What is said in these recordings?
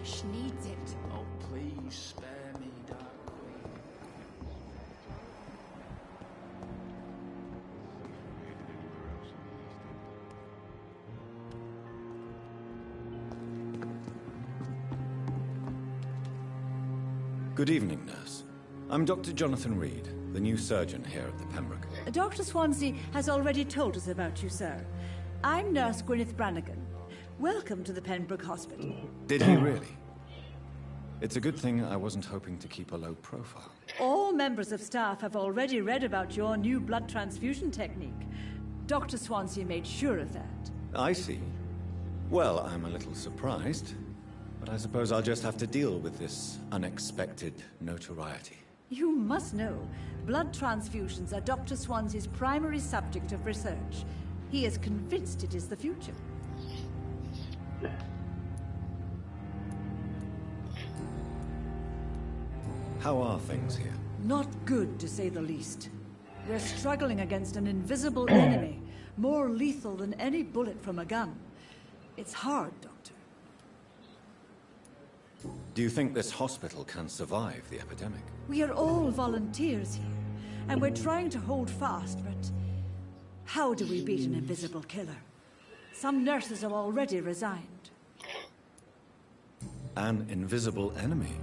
flesh needs it. Oh, please spare me, Dark Queen. Good evening, nurse. I'm Dr. Jonathan Reed, the new surgeon here at the Pembroke. Dr. Swansea has already told us about you, sir. I'm Nurse Gwyneth Brannigan. Welcome to the Pembroke Hospital. Did he really? It's a good thing I wasn't hoping to keep a low profile. All members of staff have already read about your new blood transfusion technique. Dr. Swansea made sure of that. I see. Well, I'm a little surprised, but I suppose I'll just have to deal with this unexpected notoriety. You must know, blood transfusions are Dr. Swansea's primary subject of research. He is convinced it is the future. How are things here? Not good, to say the least. We're struggling against an invisible enemy, more lethal than any bullet from a gun. It's hard, Doctor. Do you think this hospital can survive the epidemic? We are all volunteers here, and we're trying to hold fast, but how do we beat an invisible killer? Some nurses have already resigned. An invisible enemy?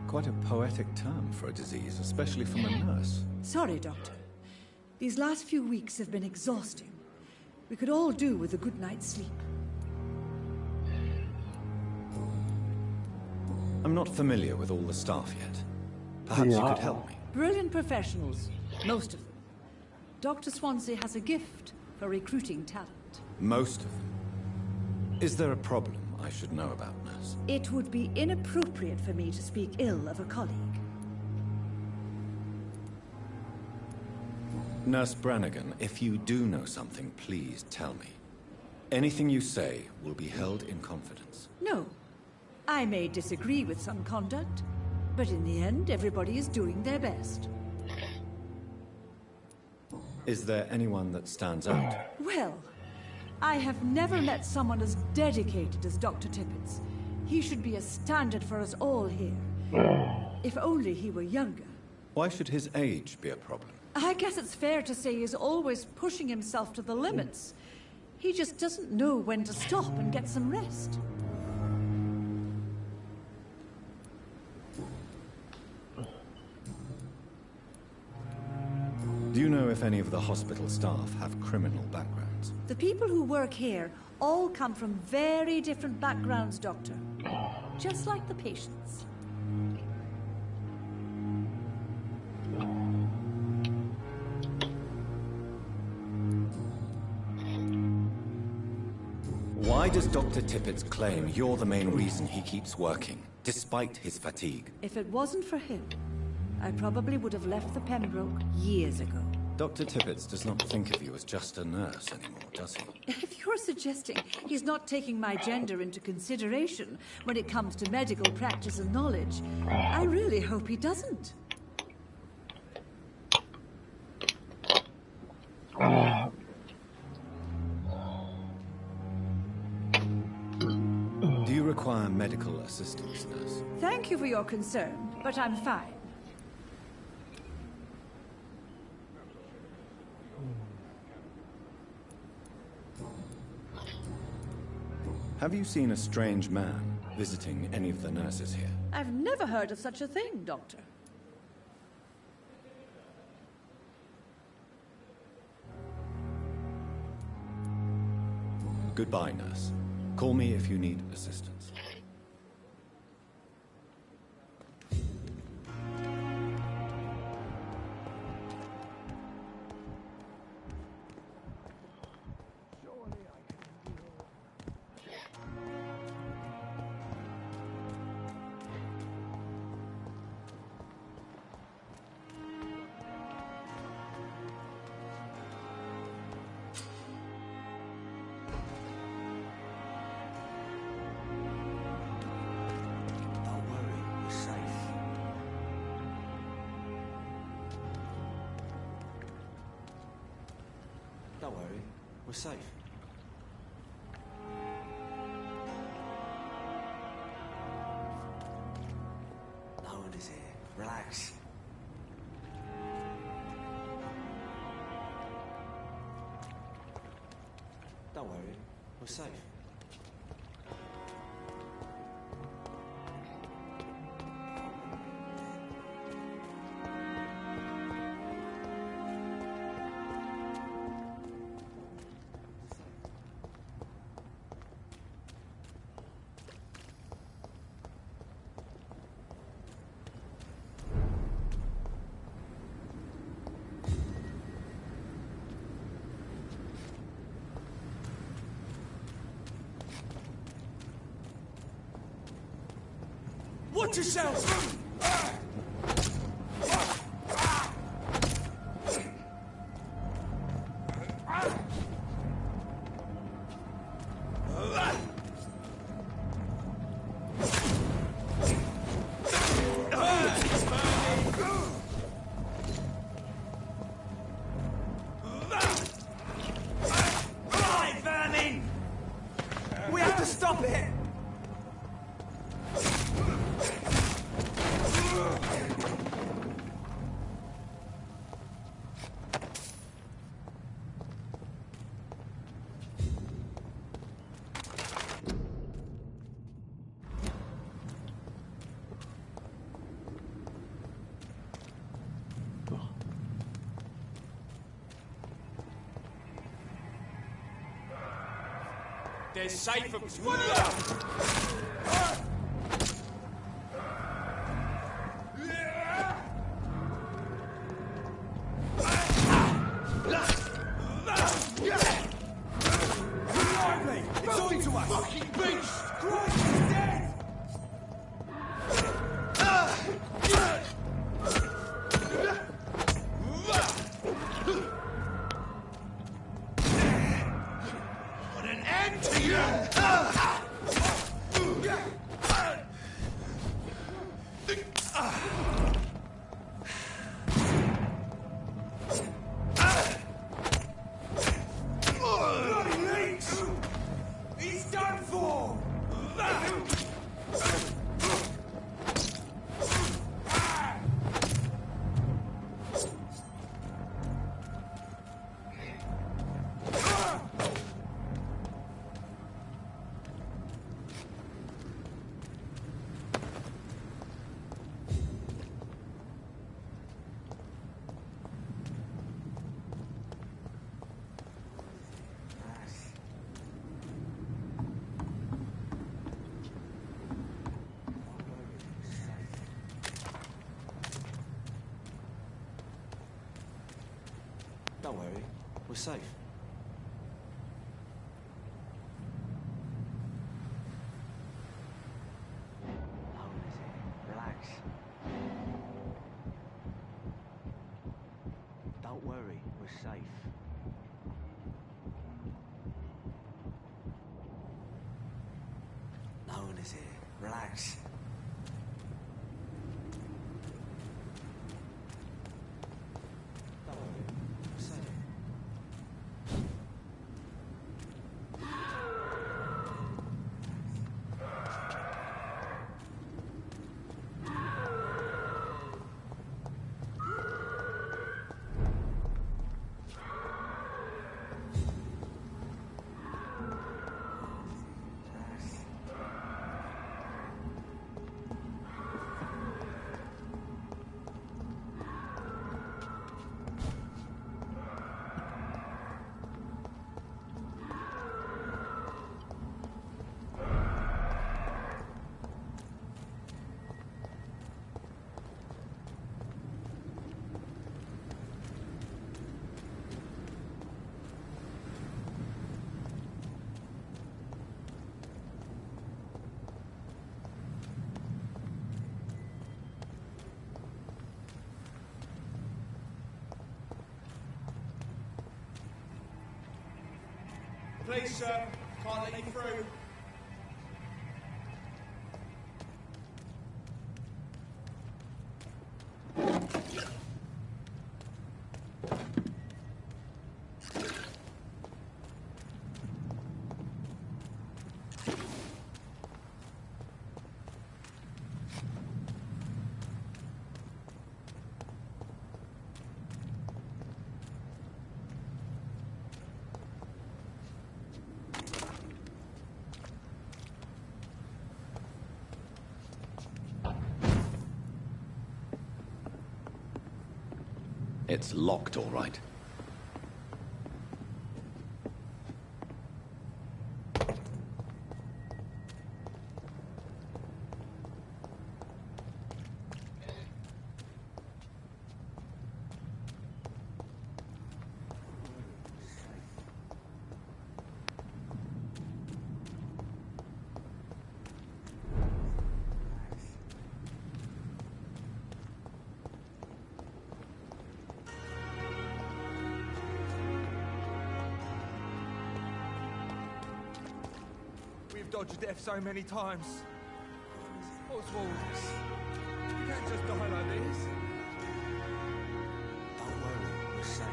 Quite a poetic term for a disease, especially from a nurse. Sorry, Doctor. These last few weeks have been exhausting. We could all do with a good night's sleep. I'm not familiar with all the staff yet. Perhaps you could help me. Brilliant professionals, most of them. Dr. Swansea has a gift for recruiting talent. Most of them. Is there a problem I should know about, nurse? It would be inappropriate for me to speak ill of a colleague. Nurse Brannigan, if you do know something, please tell me. Anything you say will be held in confidence. No. I may disagree with some conduct, but in the end, everybody is doing their best. Is there anyone that stands out? Well, I have never met someone as dedicated as Dr. Tippett's. He should be a standard for us all here. If only he were younger. Why should his age be a problem? I guess it's fair to say he's always pushing himself to the limits. He just doesn't know when to stop and get some rest. Do you know if any of the hospital staff have criminal backgrounds? The people who work here all come from very different backgrounds, Doctor. Just like the patients. Why does Dr. Tippett claim you're the main reason he keeps working, despite his fatigue? If it wasn't for him, I probably would have left the Pembroke years ago. Dr. Tippett does not think of you as just a nurse anymore, does he? If you're suggesting he's not taking my gender into consideration when it comes to medical practice and knowledge, I really hope he doesn't. Do you require medical assistance, nurse? Thank you for your concern, but I'm fine. Have you seen a strange man visiting any of the nurses here? I've never heard of such a thing, Doctor. Goodbye, nurse. Call me if you need assistance. Don't worry, we're safe. Don't worry, we're safe. Watch yourself! We have to stop it! They're safe from... It's on to us! Fucking beast! Christ, he's dead! Put an end to you! Bloody leech! He's done for! Don't worry, we're safe. How is it? Relax. Don't worry, we're safe. No one is here. Relax. Don't worry, we're safe. Please, sir. Can't let you through. It's locked, all right. We've dodged death so many times. Oswald, you can't just die like this. Don't worry, we're safe.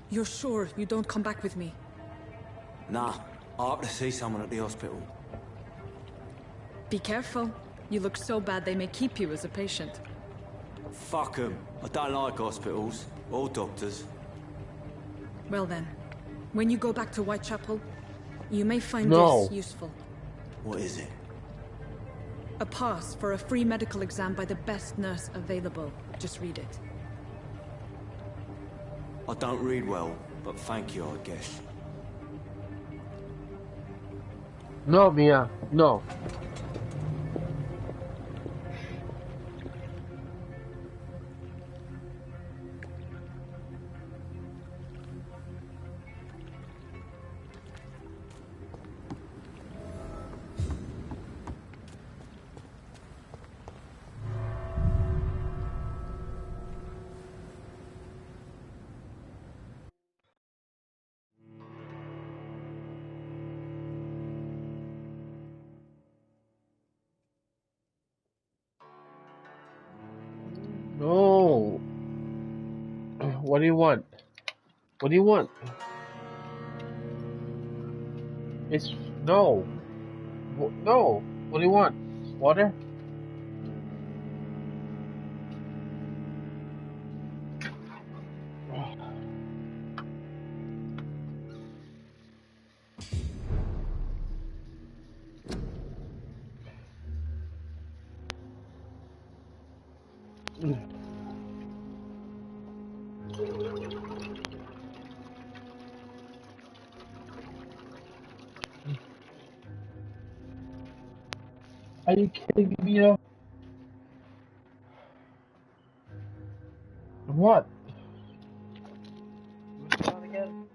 You're sure you don't come back with me? Nah, I have to see someone at the hospital. Be careful. You look so bad they may keep you as a patient. Fuck 'em. I don't like hospitals or doctors. Well then, when you go back to Whitechapel, you may find No. this useful. What is it? A pass for a free medical exam by the best nurse available. Just read it. I don't read well, but thank you, I guess. No, Mia, no. No. What do you want? What do you want? It's no. No. What do you want? Water? Are you kidding me, Mia? What? What's it on again?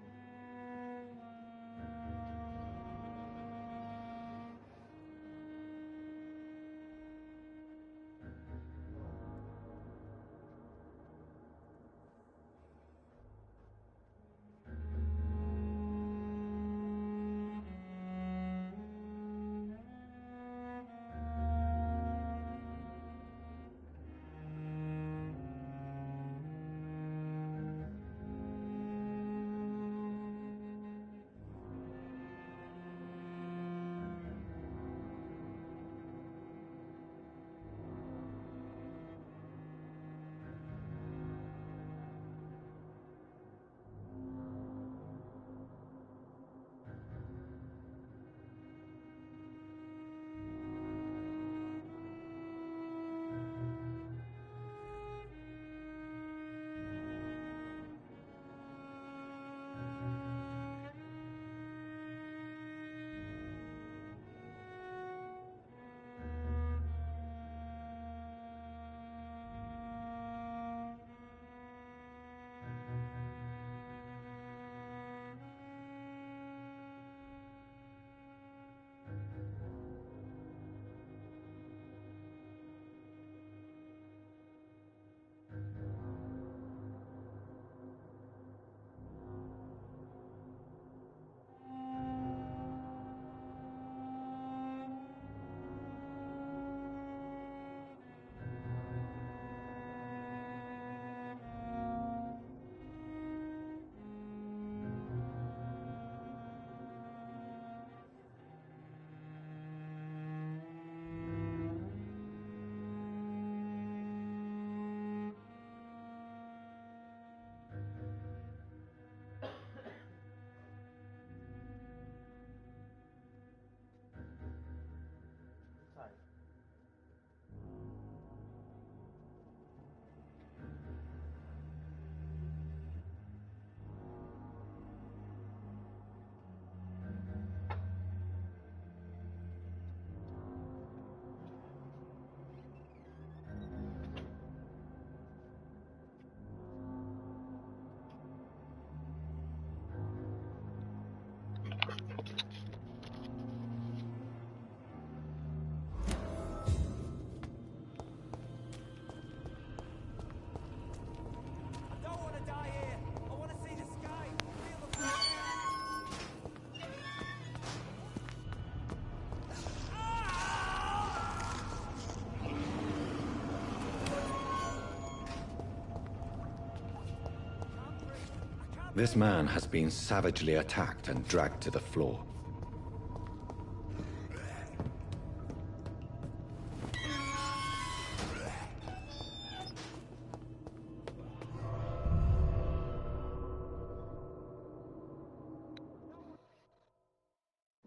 This man has been savagely attacked and dragged to the floor.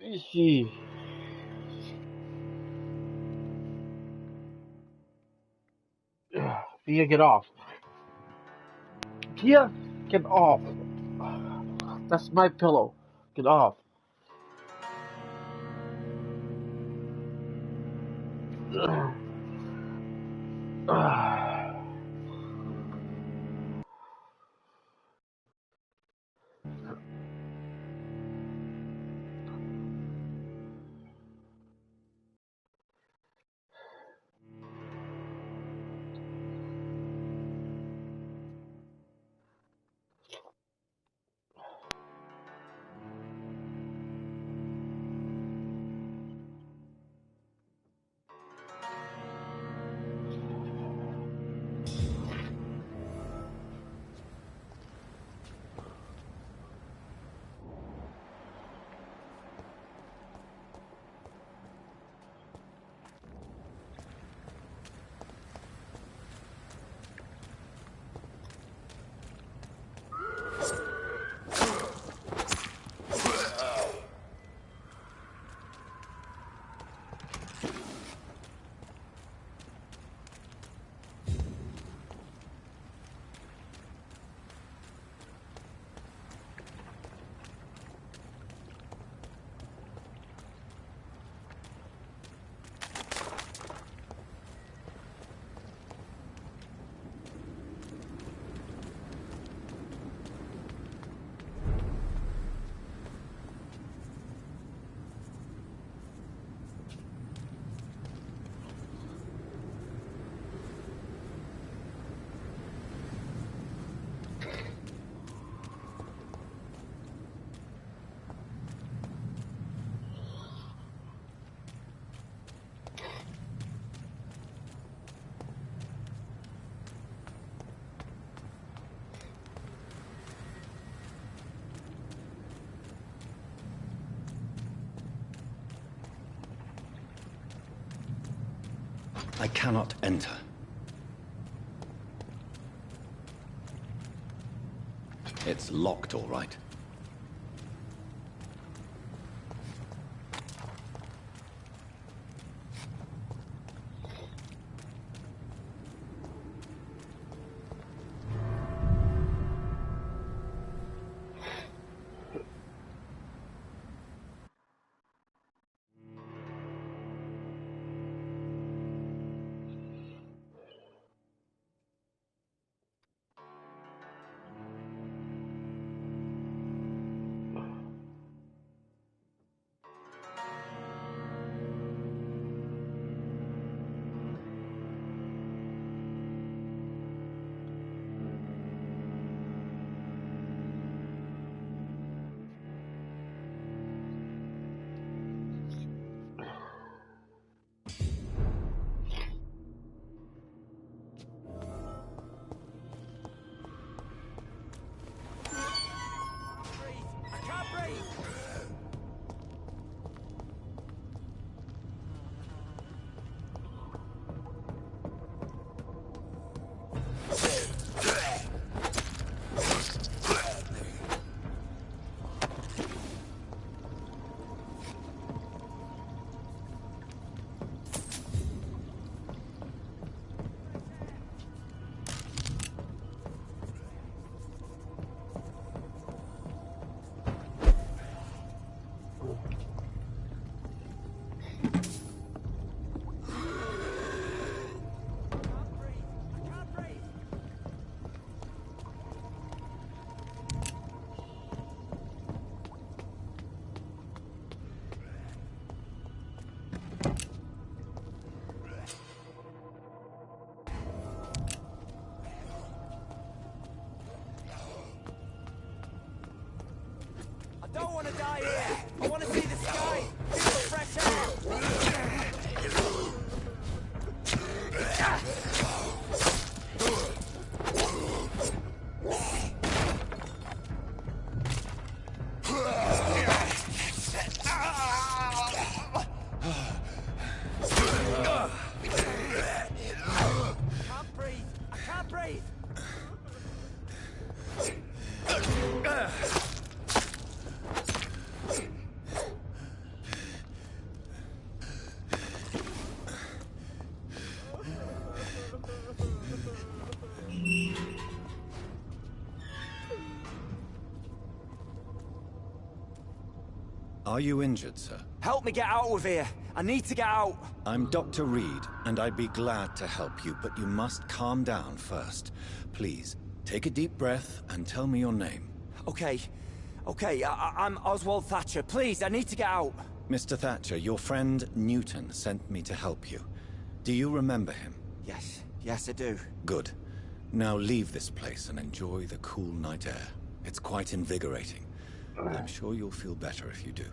Easy. Tia, get off. Tia, get off. That's my pillow. Get off. I cannot enter. It's locked, all right. Are you injured, sir? Help me get out of here. I need to get out. I'm Dr. Reed, and I'd be glad to help you, but you must calm down first. Please, take a deep breath and tell me your name. Okay. I'm Oswald Thatcher. Please, I need to get out. Mr. Thatcher, your friend Newton sent me to help you. Do you remember him? Yes, I do. Good. Now leave this place and enjoy the cool night air. It's quite invigorating. I'm sure you'll feel better if you do.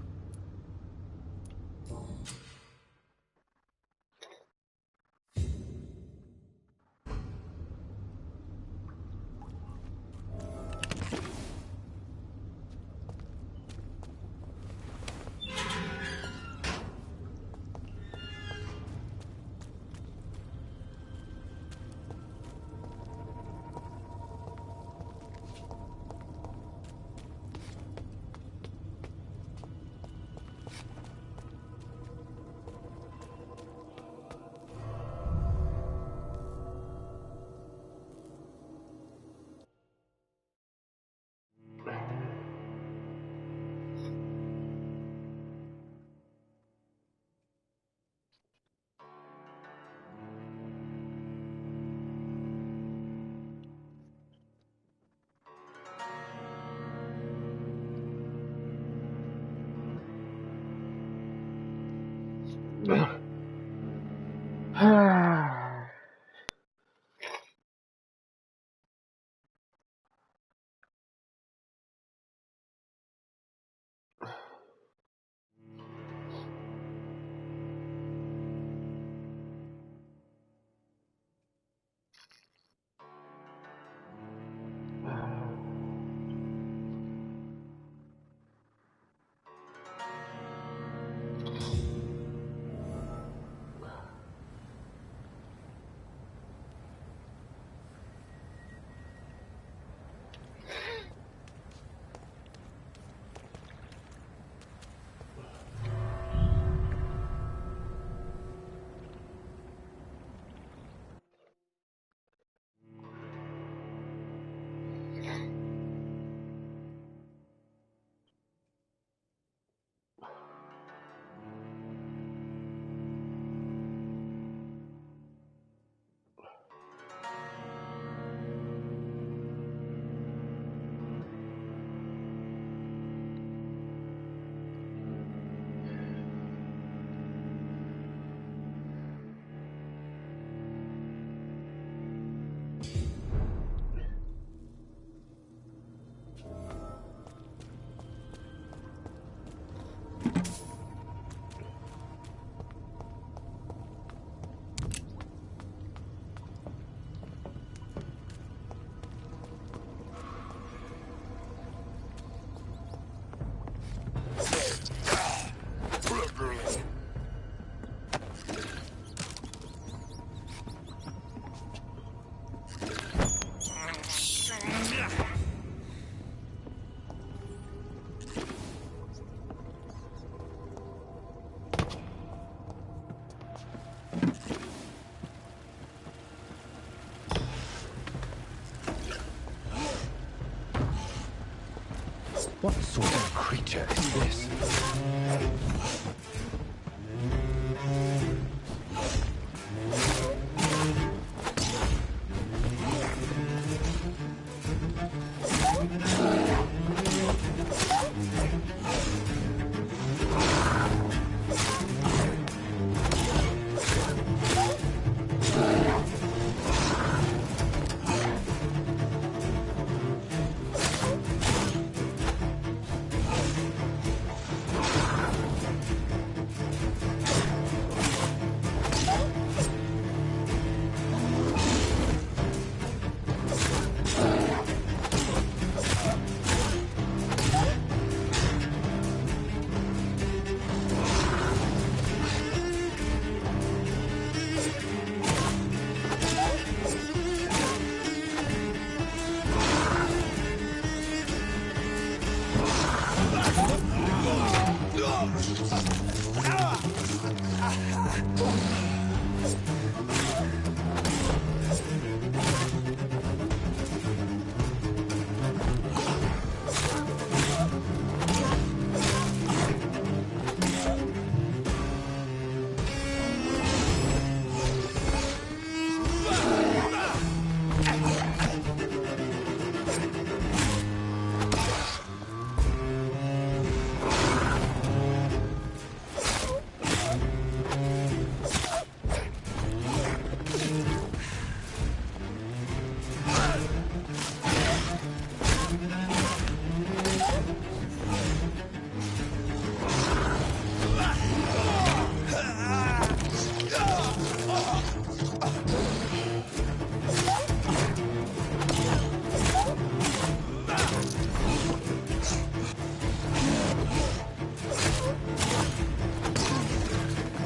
What sort of creature is this?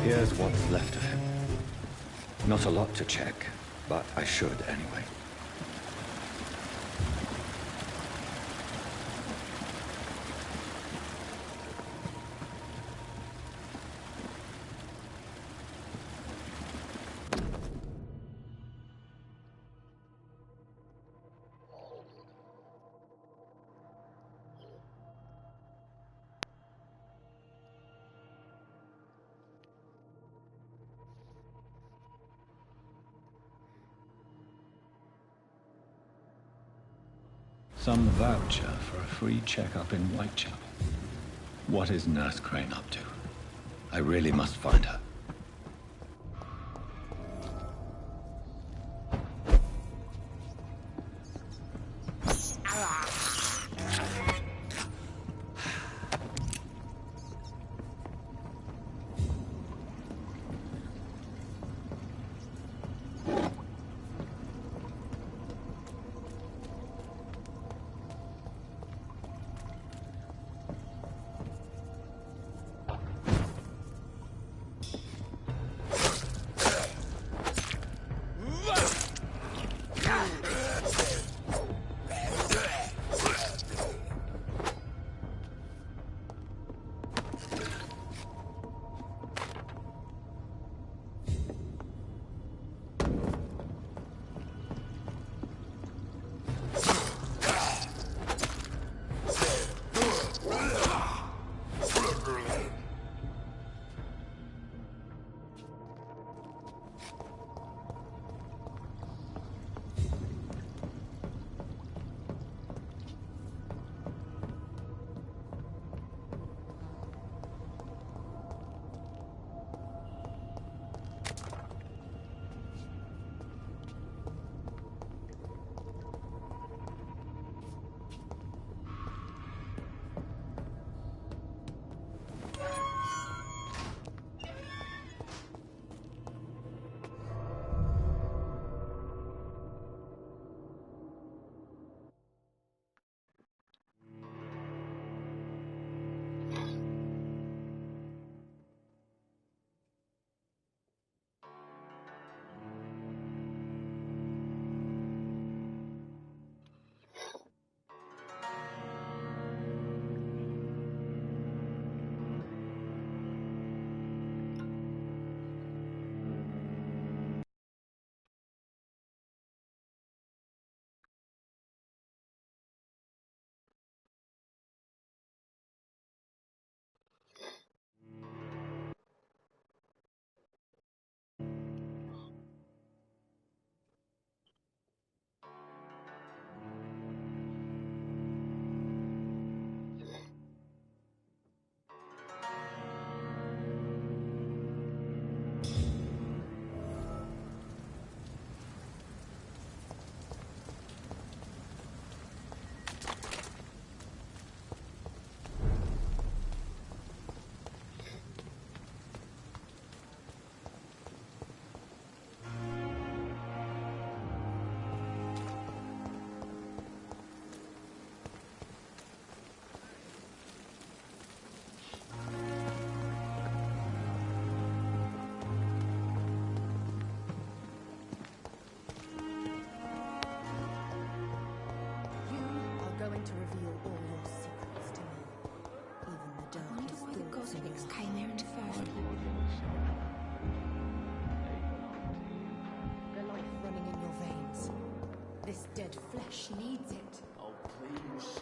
Here's what's left of him. Not a lot to check, but I should anyway. Some voucher for a free checkup in Whitechapel. What is Nurse Crane up to? I really must find her. To reveal all your secrets to me. Even the darkest thoughts. The cosmics came here first. The life running in your veins. This dead flesh needs it. Oh, please.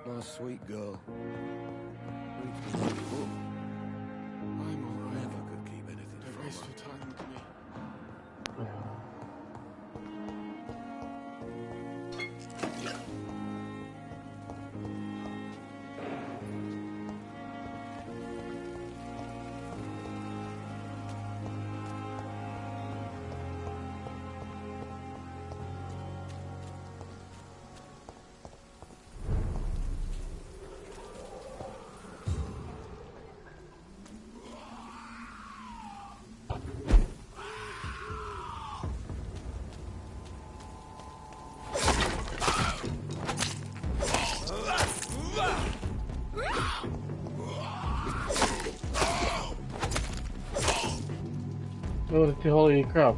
My sweet girl. I'm alright. Never could keep anything from her. Don't waste your time with me. Oh, holy crap.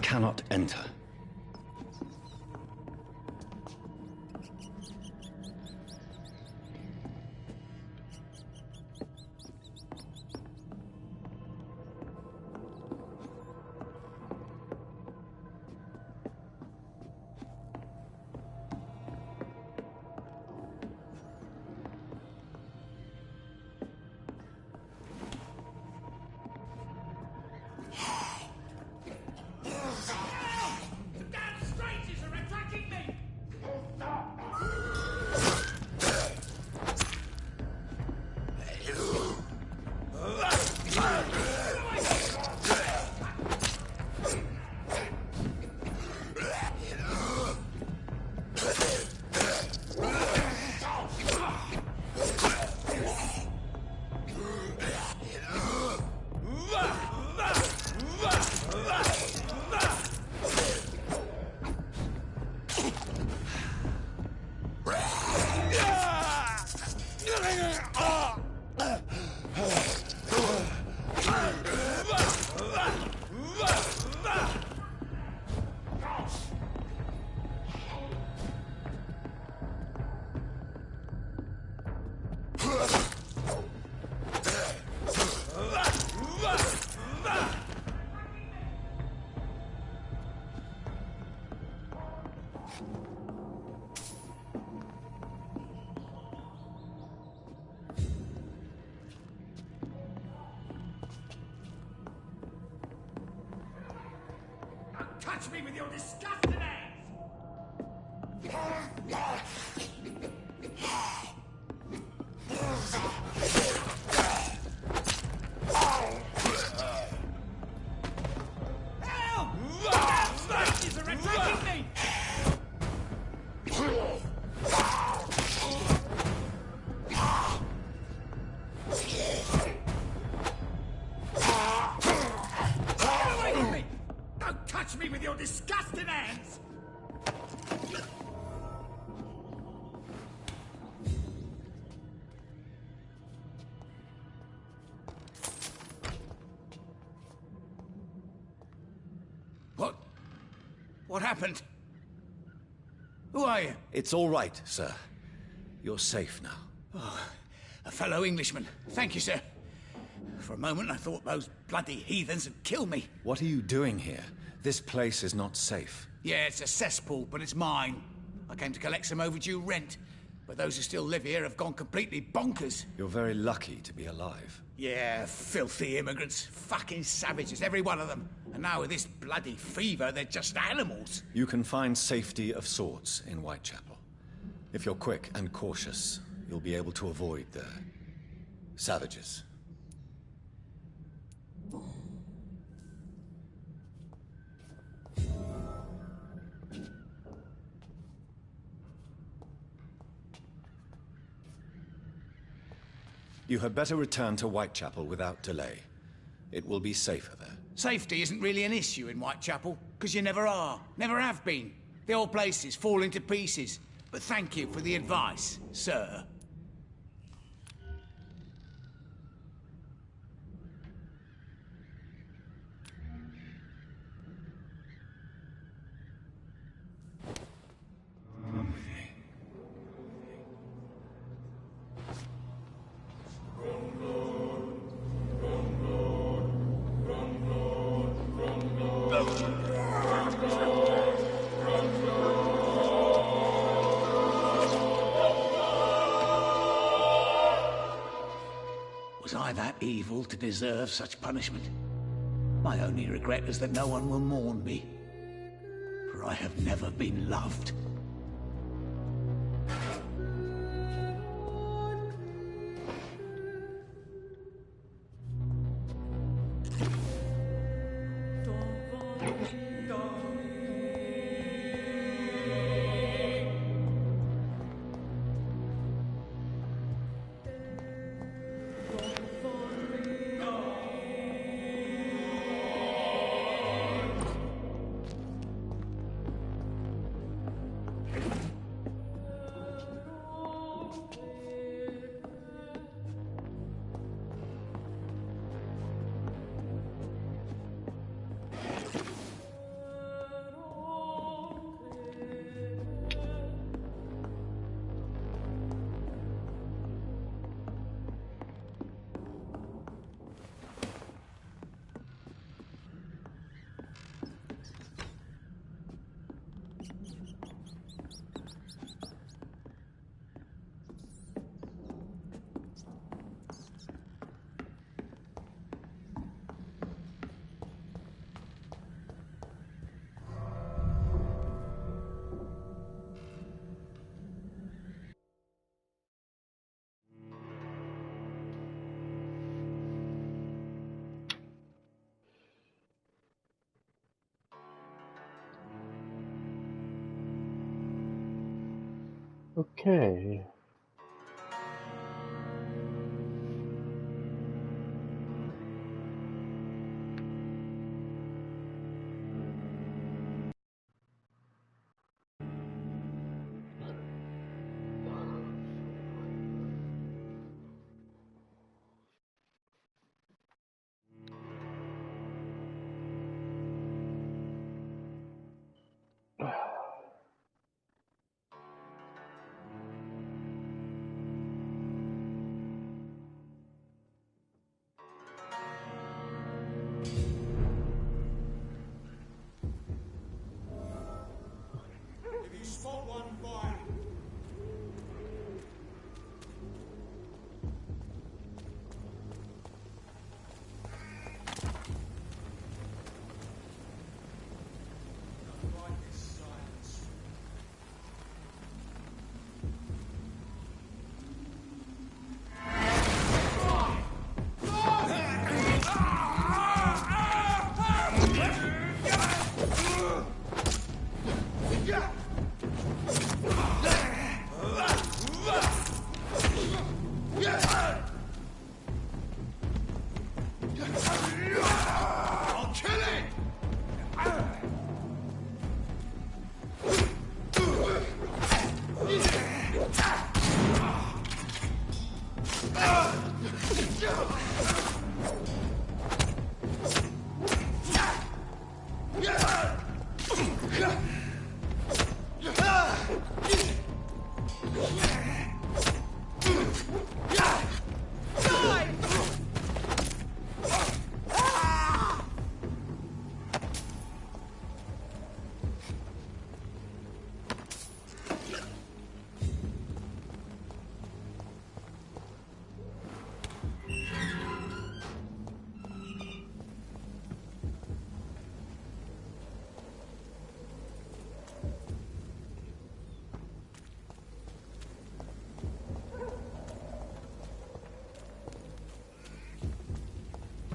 cannot enter. Touch me with your disgusting hands! Help! Damn snakes are attacking me! Get away from me! Don't touch me with your disgusting hands! What happened? Who are you? It's all right, sir. You're safe now. Oh, a fellow Englishman. Thank you, sir. For a moment, I thought those bloody heathens had killed me. What are you doing here? This place is not safe. Yeah, it's a cesspool, but it's mine. I came to collect some overdue rent, but those who still live here have gone completely bonkers. You're very lucky to be alive. Yeah, filthy immigrants. Fucking savages, every one of them. And now with this bloody fever, they're just animals. You can find safety of sorts in Whitechapel. If you're quick and cautious, you'll be able to avoid the savages. You had better return to Whitechapel without delay. It will be safer there. Safety isn't really an issue in Whitechapel, because you never are. Never have been. The old place is falling to pieces. But thank you for the advice, sir. Was I that evil to deserve such punishment? My only regret is that no one will mourn me, for I have never been loved. Okay. If you spot one, fire.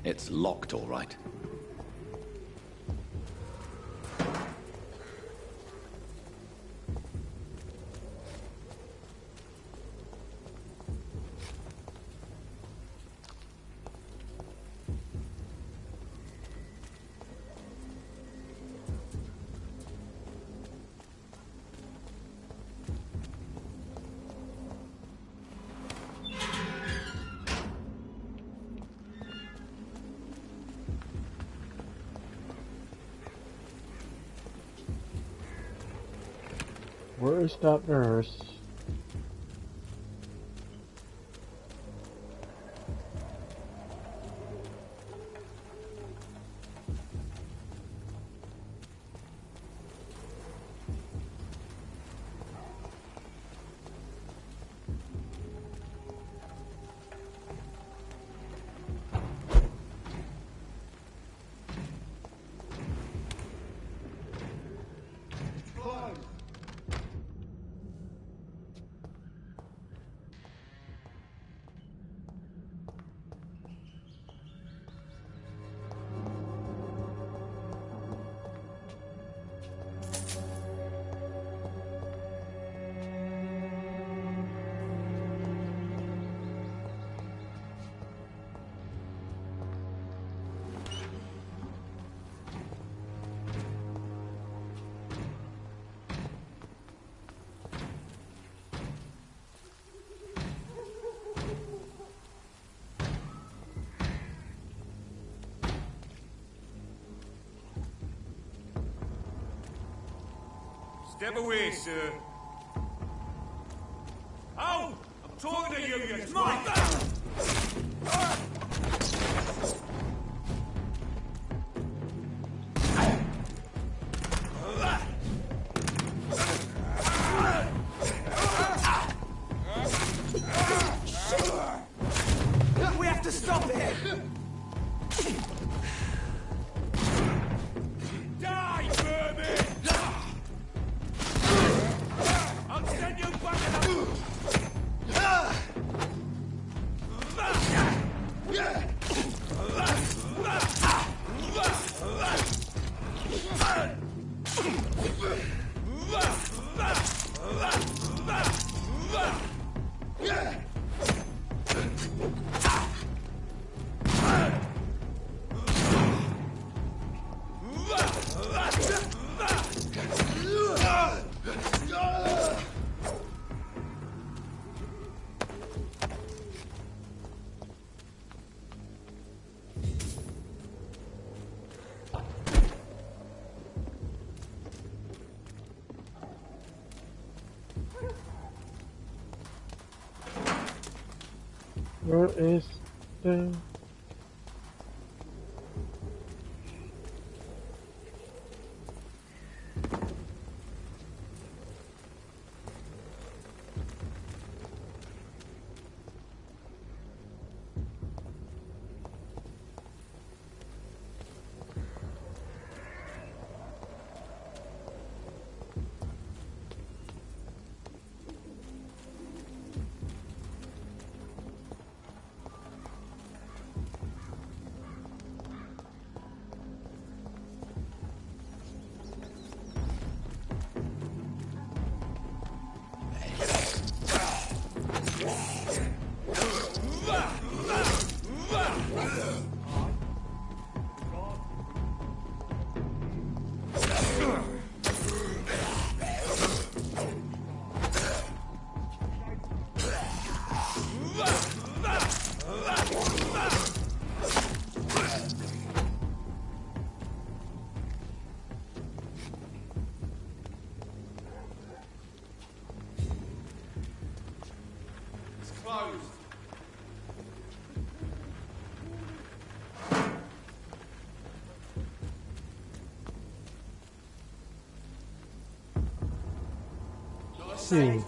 It's locked, all right. Where's that nurse? Step away, sir. Oh! I'm talking to you, you mother! We have to stop it! Die, vermin! I'll send you back in the... Where is the... See.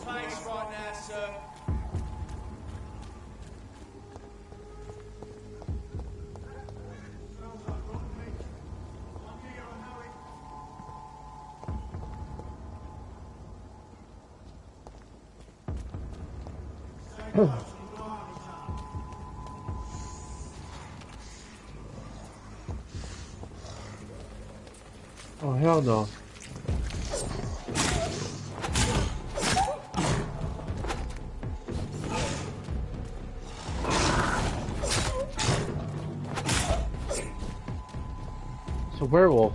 Oh, hell no. It's a werewolf.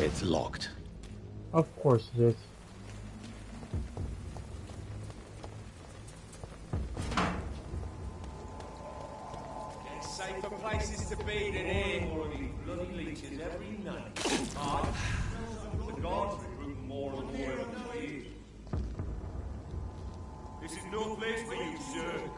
It's locked. Of course it is. Safer places to be than here. Bloody leeches every night. The guards recruit more and more every year. This is no place for you, sir.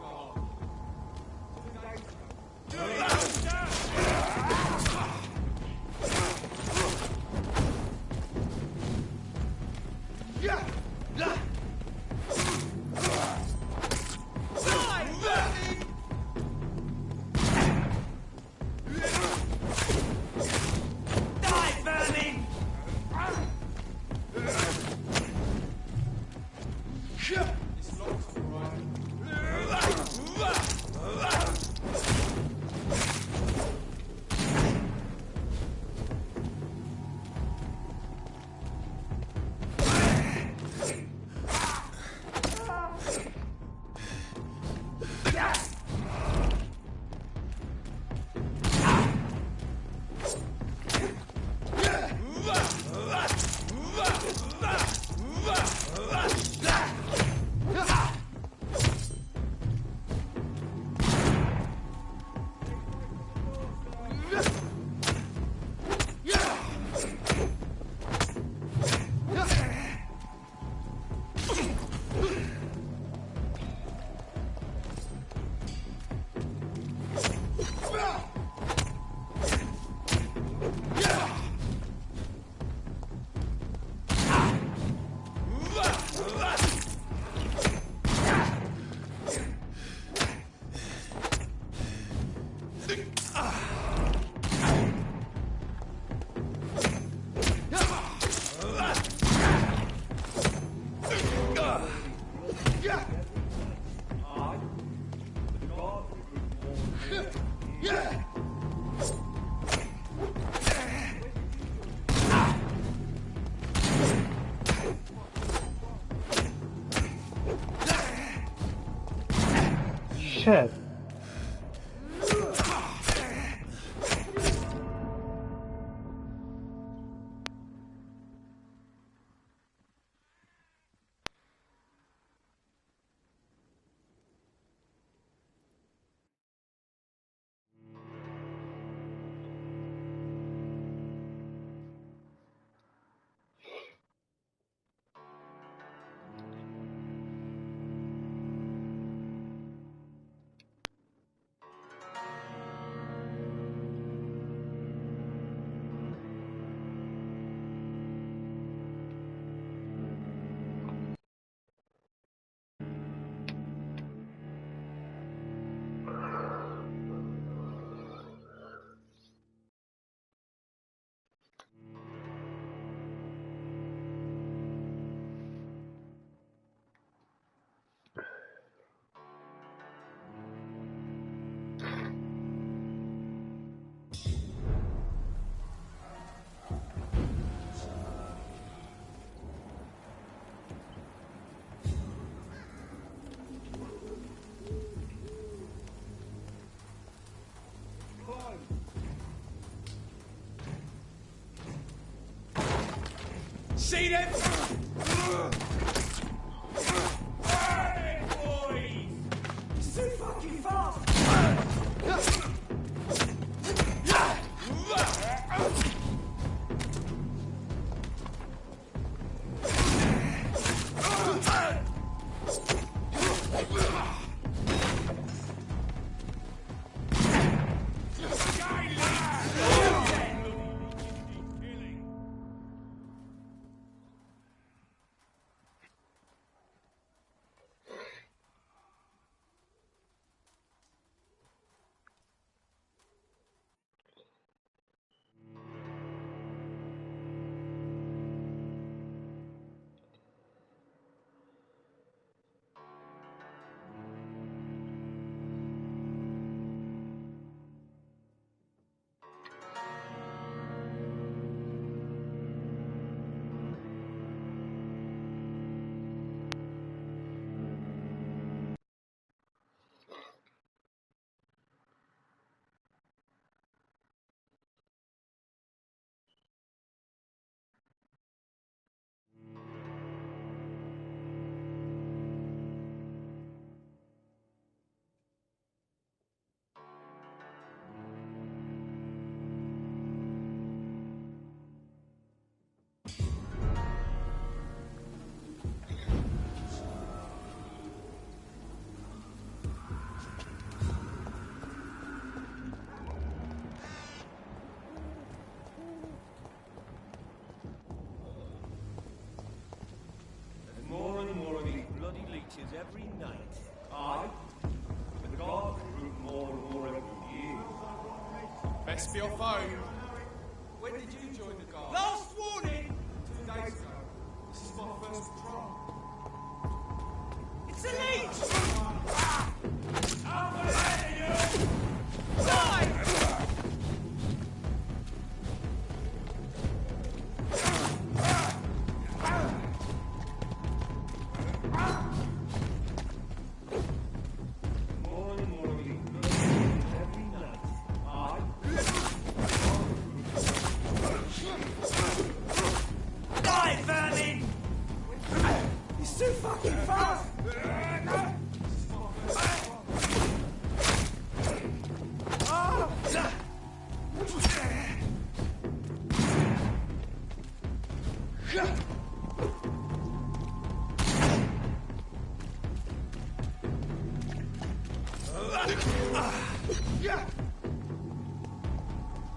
Shit. See them? Hey, boys! It's too fucking fast! Every night, I, and the God, grew more and more every year. Best be your phone. When did you join the guard? Last warning! 2 days ago. This is my first patrol. It's a leech! I'm gonna let you! Die!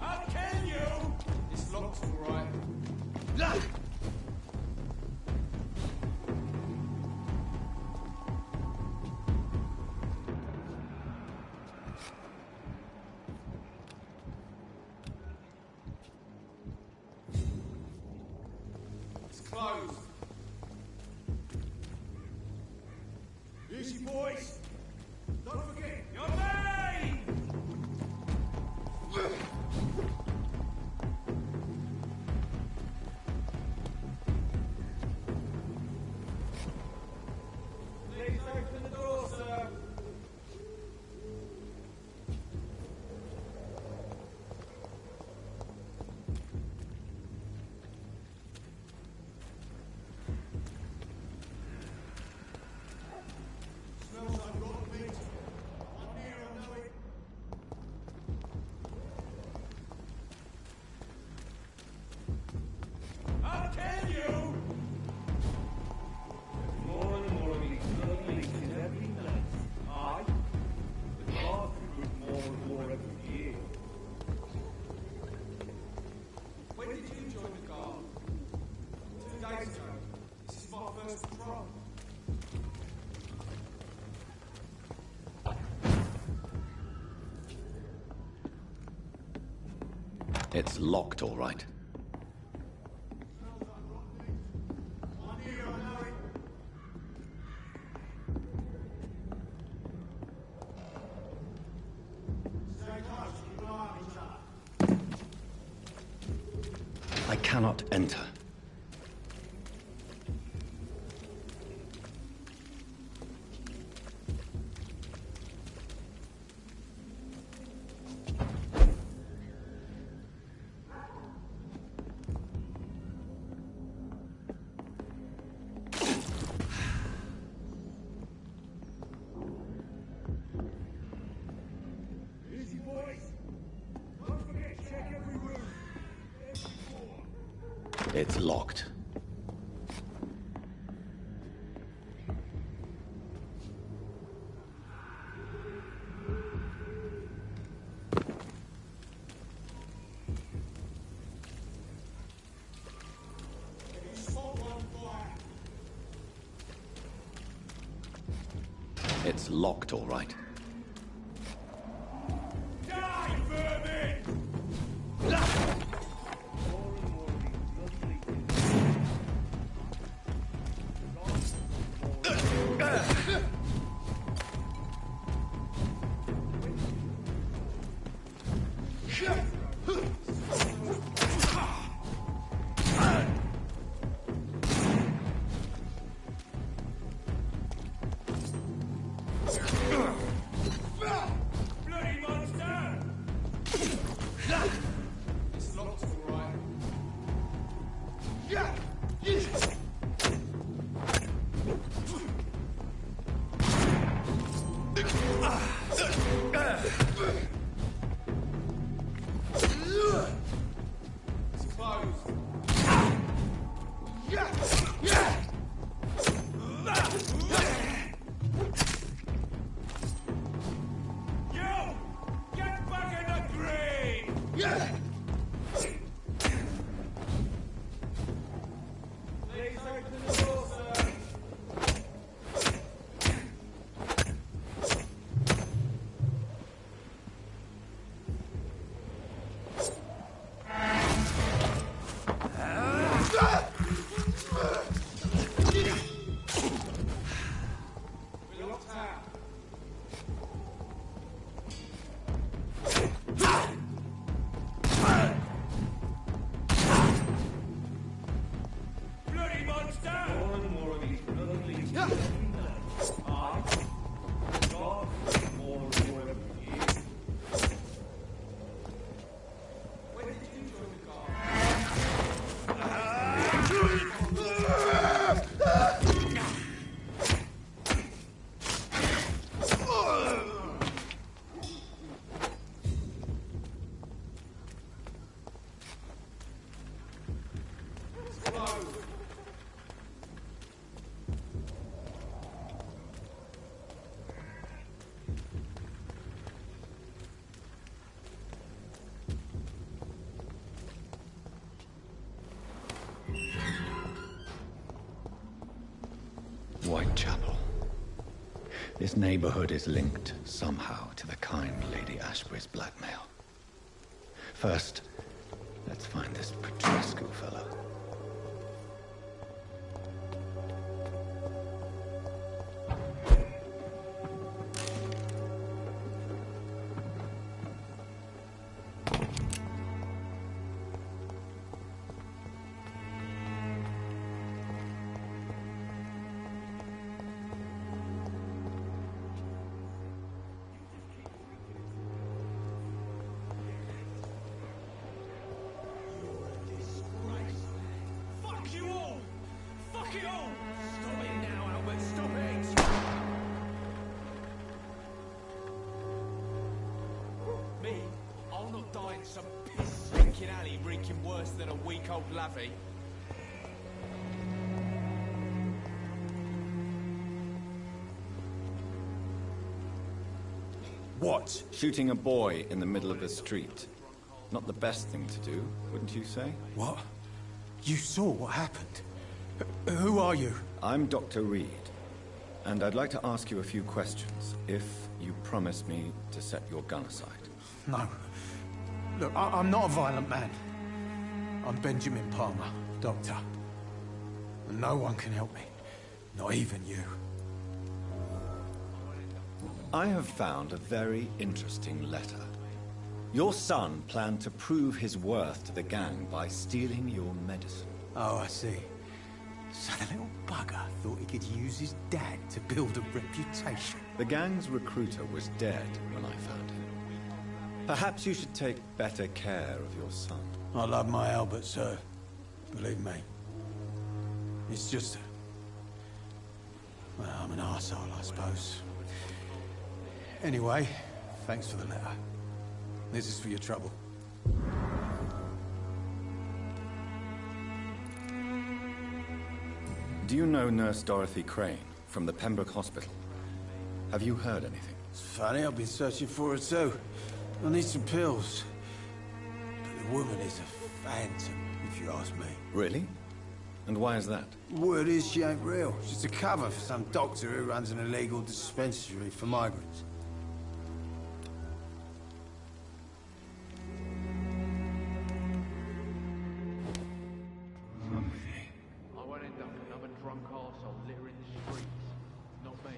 I'll kill you! This lock's alright. It's closed. Easy, boys. Don't forget your name! It's locked, all right. I cannot enter. It's locked. It's locked, all right. Whitechapel. This neighborhood is linked somehow to the kind Lady Ashbury's blackmail. First, let's find this Petrescu fellow. Some piss-drinking alley reeking worse than a week-old lavvy. What? Shooting a boy in the middle of the street. Not the best thing to do, wouldn't you say? What? You saw what happened? Who are you? I'm Dr. Reed, and I'd like to ask you a few questions, if you promise me to set your gun aside. No. Look, I'm not a violent man. I'm Benjamin Palmer, doctor. And no one can help me. Not even you. I have found a very interesting letter. Your son planned to prove his worth to the gang by stealing your medicine. Oh, I see. So the little bugger thought he could use his dad to build a reputation. The gang's recruiter was dead when I found him. Perhaps you should take better care of your son. I love my Albert, sir. Believe me. It's just... well, I'm an arsehole, I suppose. Anyway, thanks for the letter. This is for your trouble. Do you know Nurse Dorothy Crane from the Pembroke Hospital? Have you heard anything? It's funny, I've been searching for her too. I need some pills. But the woman is a phantom, if you ask me. Really? And why is that? Word is she ain't real. She's a cover for some doctor who runs an illegal dispensary for migrants. I won't end up another drunk arsehole littering the streets. Not me.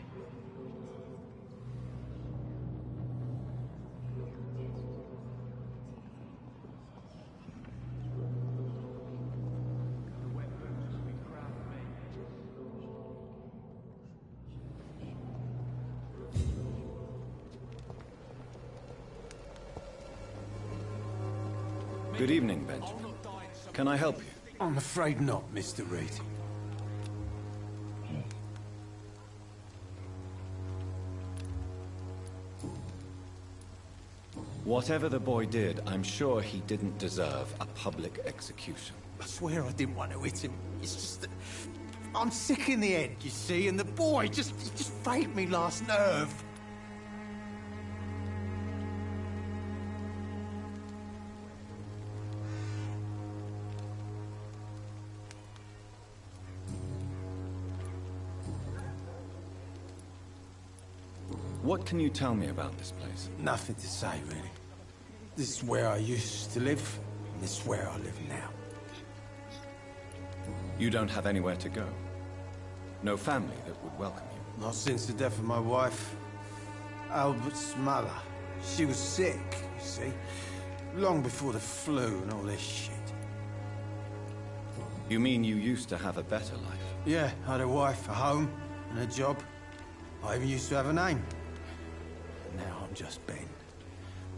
Good evening, Benjamin. Can I help you? I'm afraid not, Mr. Reed. Whatever the boy did, I'm sure he didn't deserve a public execution. I swear I didn't want to hit him. It's just that I'm sick in the head, you see, and the boy just faked me last nerve. What can you tell me about this place? Nothing to say, really. This is where I used to live, and this is where I live now. You don't have anywhere to go? No family that would welcome you? Not since the death of my wife, Albert's mother. She was sick, you see. Long before the flu and all this shit. You mean you used to have a better life? Yeah, I had a wife, a home, and a job. I even used to have a name. Now I'm just Ben.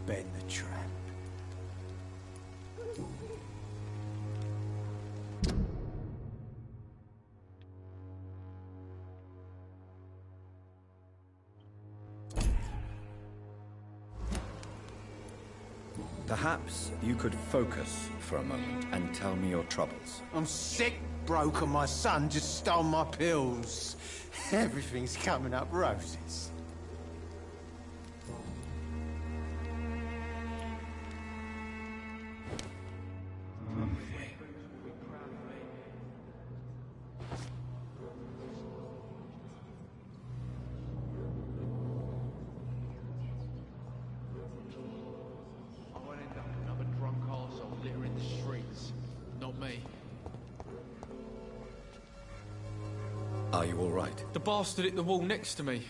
Ben the Tramp. Perhaps you could focus for a moment and tell me your troubles. I'm sick, broke, and my son just stole my pills. Everything's coming up roses. I won't end up another drunk arsehole littering the streets. Not me. Are you all right? The bastard hit the wall next to me.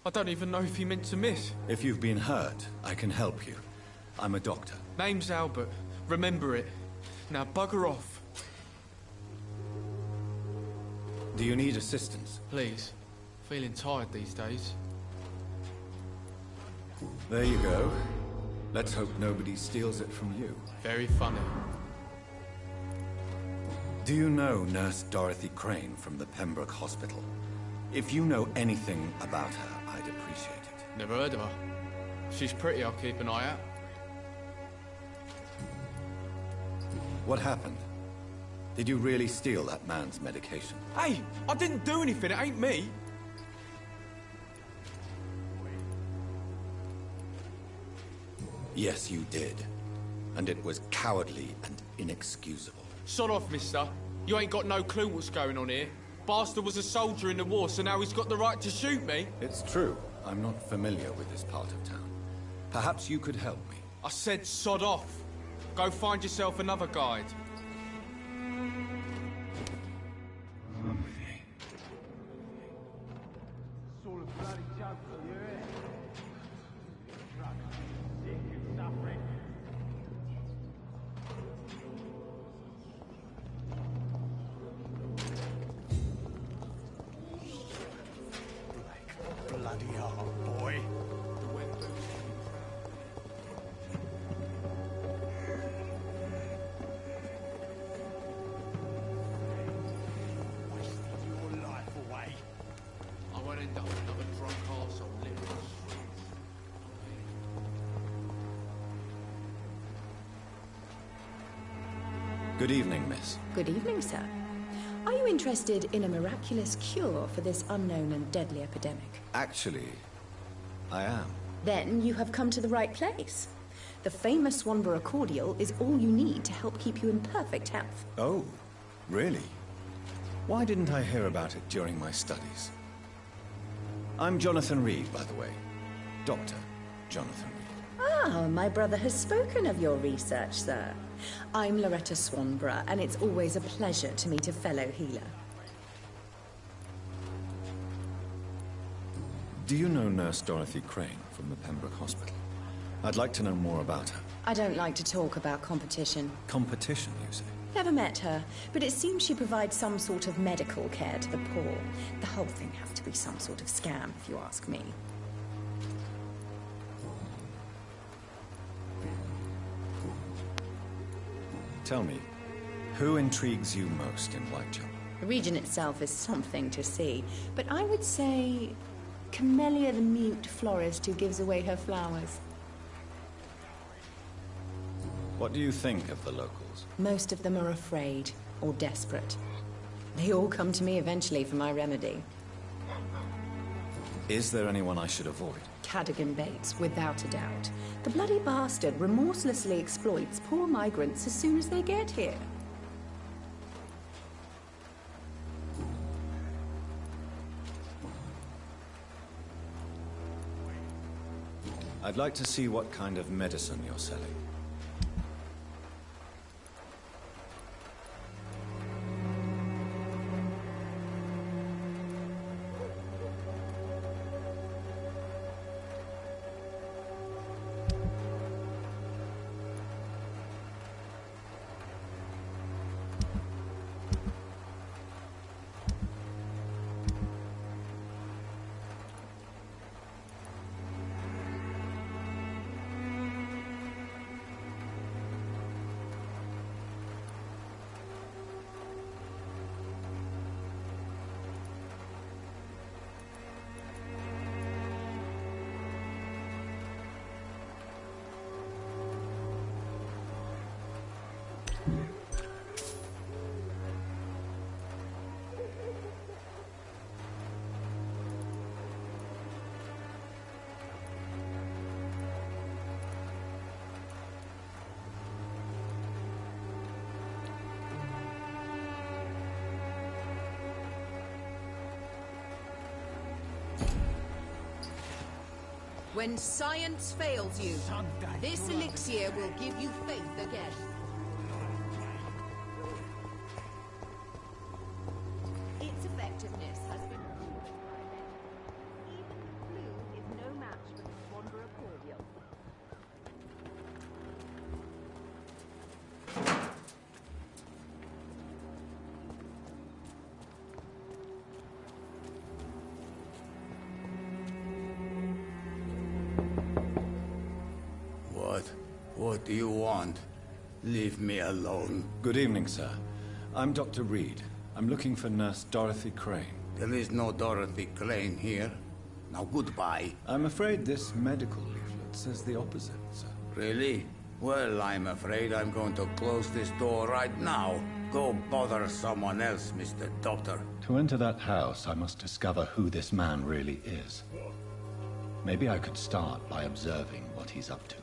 I don't even know if he meant to miss. If you've been hurt, I can help you. I'm a doctor. Name's Albert. Remember it. Now bugger off. Do you need assistance? Please. Feeling tired these days. There you go. Let's hope nobody steals it from you. Very funny. Do you know Nurse Dorothy Crane from the Pembroke Hospital? If you know anything about her, I'd appreciate it. Never heard of her. She's pretty, I'll keep an eye out. What happened? Did you really steal that man's medication? Hey! I didn't do anything, it ain't me! Yes, you did. And it was cowardly and inexcusable. Shut off, mister. You ain't got no clue what's going on here. Bastard was a soldier in the war, so now he's got the right to shoot me. It's true. I'm not familiar with this part of town. Perhaps you could help me. I said sod off. Go find yourself another guide. Bloody hell, boy. Wasted your life away. I won't end up another drunk arsehole living in the streets. Good evening, miss. Good evening, sir. Are you interested in a miraculous cure for this unknown and deadly epidemic? Actually, I am. Then you have come to the right place. The famous Swanborough cordial is all you need to help keep you in perfect health. Oh, really? Why didn't I hear about it during my studies? I'm Jonathan Reed, by the way. Dr. Jonathan Reed. Ah, my brother has spoken of your research, sir. I'm Loretta Swanborough, and it's always a pleasure to meet a fellow healer. Do you know Nurse Dorothy Crane from the Pembroke Hospital? I'd like to know more about her. I don't like to talk about competition. Competition, you say? Never met her, but it seems she provides some sort of medical care to the poor. The whole thing has to be some sort of scam, if you ask me. Tell me, who intrigues you most in Whitechapel? The region itself is something to see, but I would say Camellia the mute florist who gives away her flowers. What do you think of the locals? Most of them are afraid or desperate. They all come to me eventually for my remedy. Is there anyone I should avoid? Cadogan Bates, without a doubt. The bloody bastard remorselessly exploits poor migrants as soon as they get here. I'd like to see what kind of medicine you're selling. When science fails you, this elixir will give you faith again. Its effectiveness has been proven by many. Even flu is no match for the Swanborough cordial. What do you want? Leave me alone. Good evening, sir. I'm Dr. Reed. I'm looking for Nurse Dorothy Crane. There is no Dorothy Crane here. Now goodbye. I'm afraid this medical leaflet says the opposite, sir. Really? Well, I'm afraid I'm going to close this door right now. Go bother someone else, Mr. Doctor. To enter that house, I must discover who this man really is. Maybe I could start by observing what he's up to.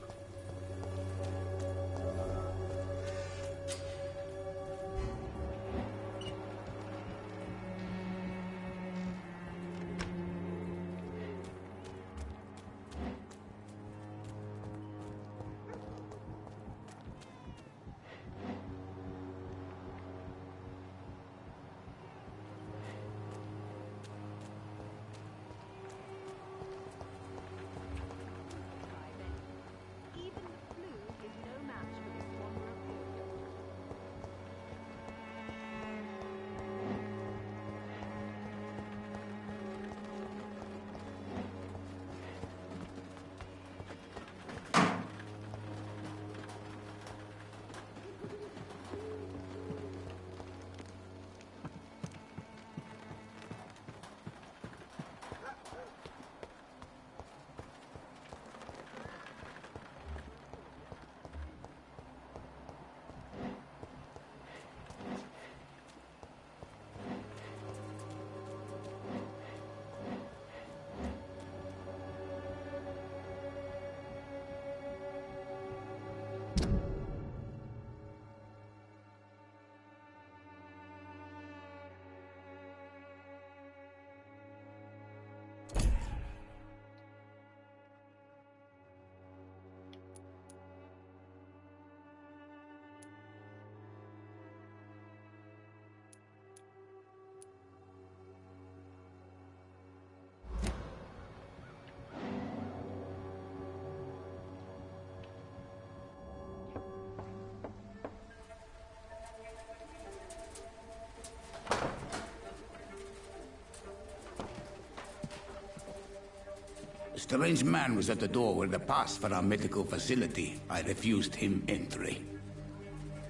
A strange man was at the door with a pass for our medical facility. I refused him entry.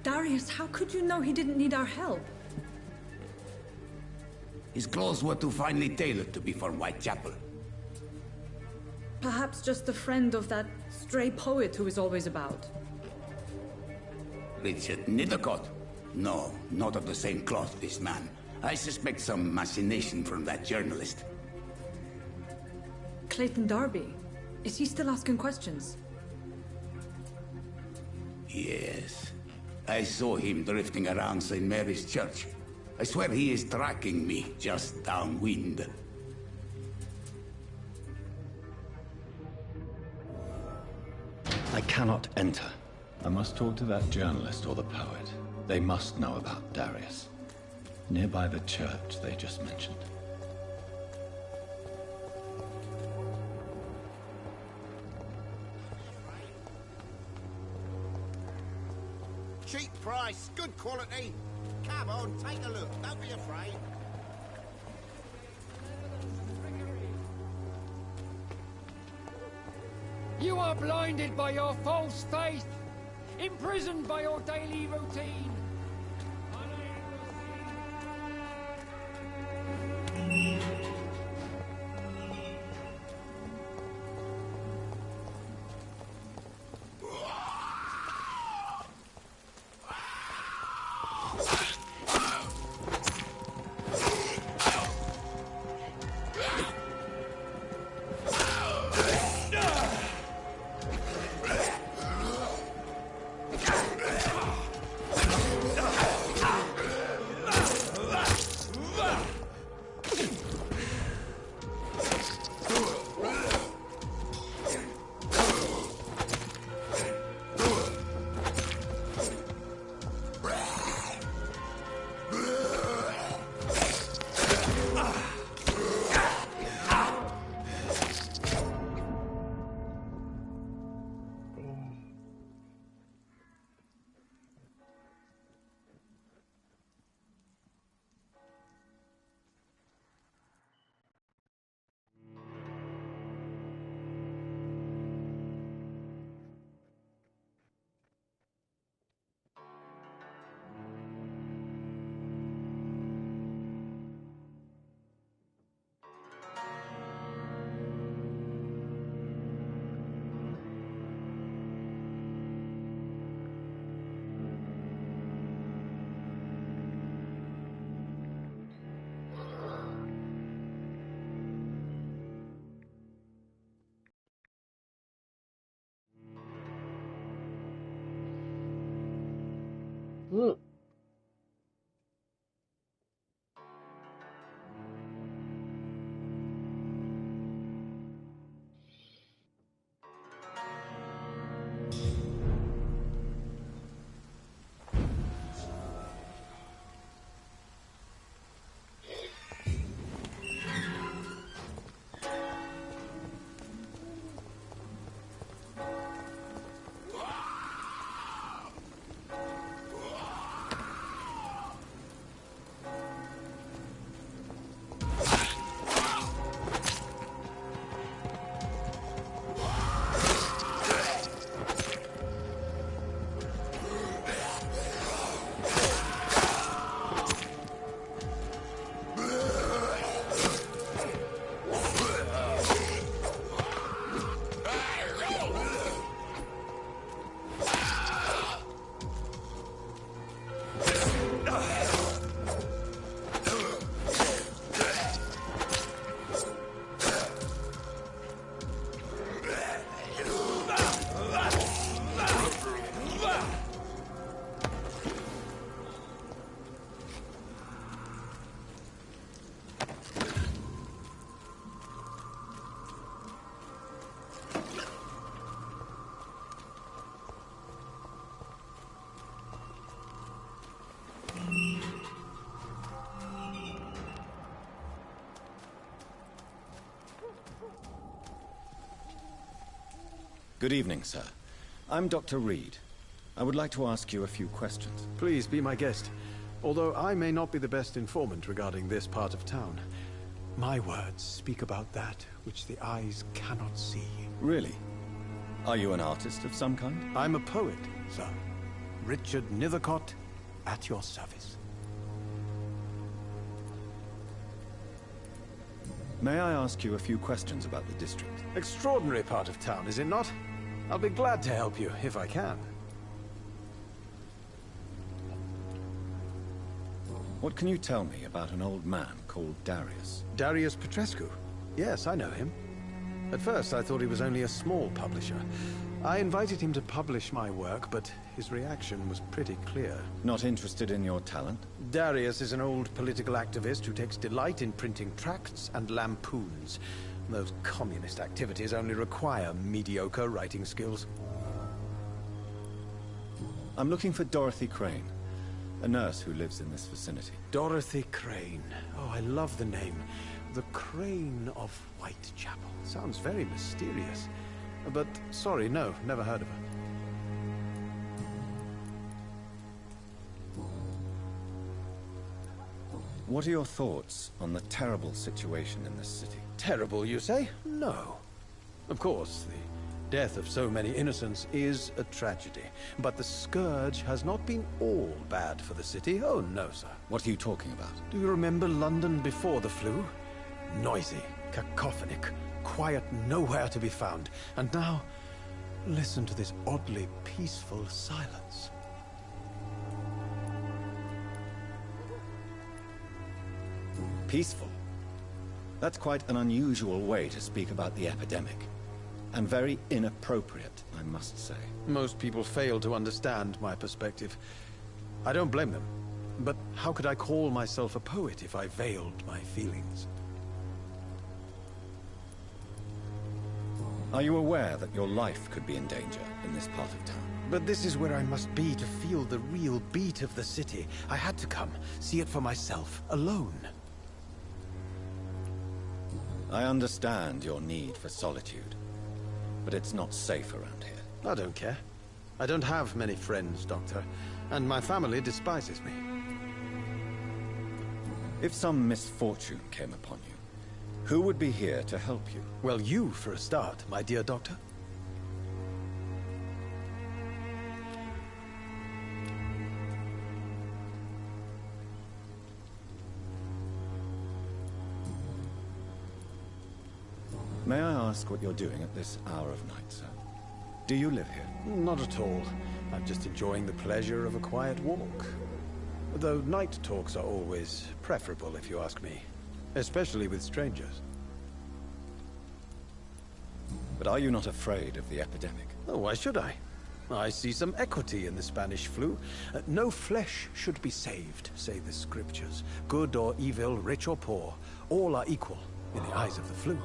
Darius, how could you know he didn't need our help? His clothes were too finely tailored to be for Whitechapel. Perhaps just a friend of that stray poet who is always about. Richard Nithercott? No, not of the same cloth, this man. I suspect some machination from that journalist. Clayton Darby. Is he still asking questions? Yes. I saw him drifting around St. Mary's Church. I swear he is tracking me, just downwind. I cannot enter. I must talk to that journalist or the poet. They must know about Darius. Nearby the church they just mentioned. Cheap price, good quality. Come on, take a look. Don't be afraid. You are blinded by your false faith, imprisoned by your daily routine. Good evening, sir. I'm Dr. Reed. I would like to ask you a few questions. Please be my guest. Although I may not be the best informant regarding this part of town, My words speak about that which the eyes cannot see. Really? Are you an artist of some kind? I'm a poet, sir. Richard Nethercott, at your service. May I ask you a few questions about the district? Extraordinary part of town, is it not? I'll be glad to help you, if I can. What can you tell me about an old man called Darius? Darius Petrescu? Yes, I know him. At first, I thought he was only a small publisher. I invited him to publish my work, but his reaction was pretty clear. Not interested in your talent? Darius is an old political activist who takes delight in printing tracts and lampoons. Those communist activities only require mediocre writing skills. I'm looking for Dorothy Crane, a nurse who lives in this vicinity. Dorothy Crane. Oh, I love the name. The Crane of Whitechapel. Sounds very mysterious. But, sorry, no, never heard of her. What are your thoughts on the terrible situation in this city? Terrible, you say? No. Of course, the death of so many innocents is a tragedy. But the scourge has not been all bad for the city. Oh, no, sir. What are you talking about? Do you remember London before the flu? Noisy, cacophonic, quiet nowhere to be found. And now, listen to this oddly peaceful silence. Peaceful? That's quite an unusual way to speak about the epidemic. And very inappropriate, I must say. Most people fail to understand my perspective. I don't blame them. But how could I call myself a poet if I veiled my feelings? Are you aware that your life could be in danger in this part of town? But this is where I must be to feel the real beat of the city. I had to come, see it for myself, alone. I understand your need for solitude, but it's not safe around here. I don't care. I don't have many friends, Doctor, and my family despises me. If some misfortune came upon you, who would be here to help you? Well, you, for a start, my dear Doctor. May I ask what you're doing at this hour of night, sir? Do you live here? Not at all. I'm just enjoying the pleasure of a quiet walk. Though night talks are always preferable, if you ask me. Especially with strangers. But are you not afraid of the epidemic? Oh, why should I? I see some equity in the Spanish flu. No flesh should be saved, say the scriptures. Good or evil, rich or poor, all are equal in the eyes of the flu.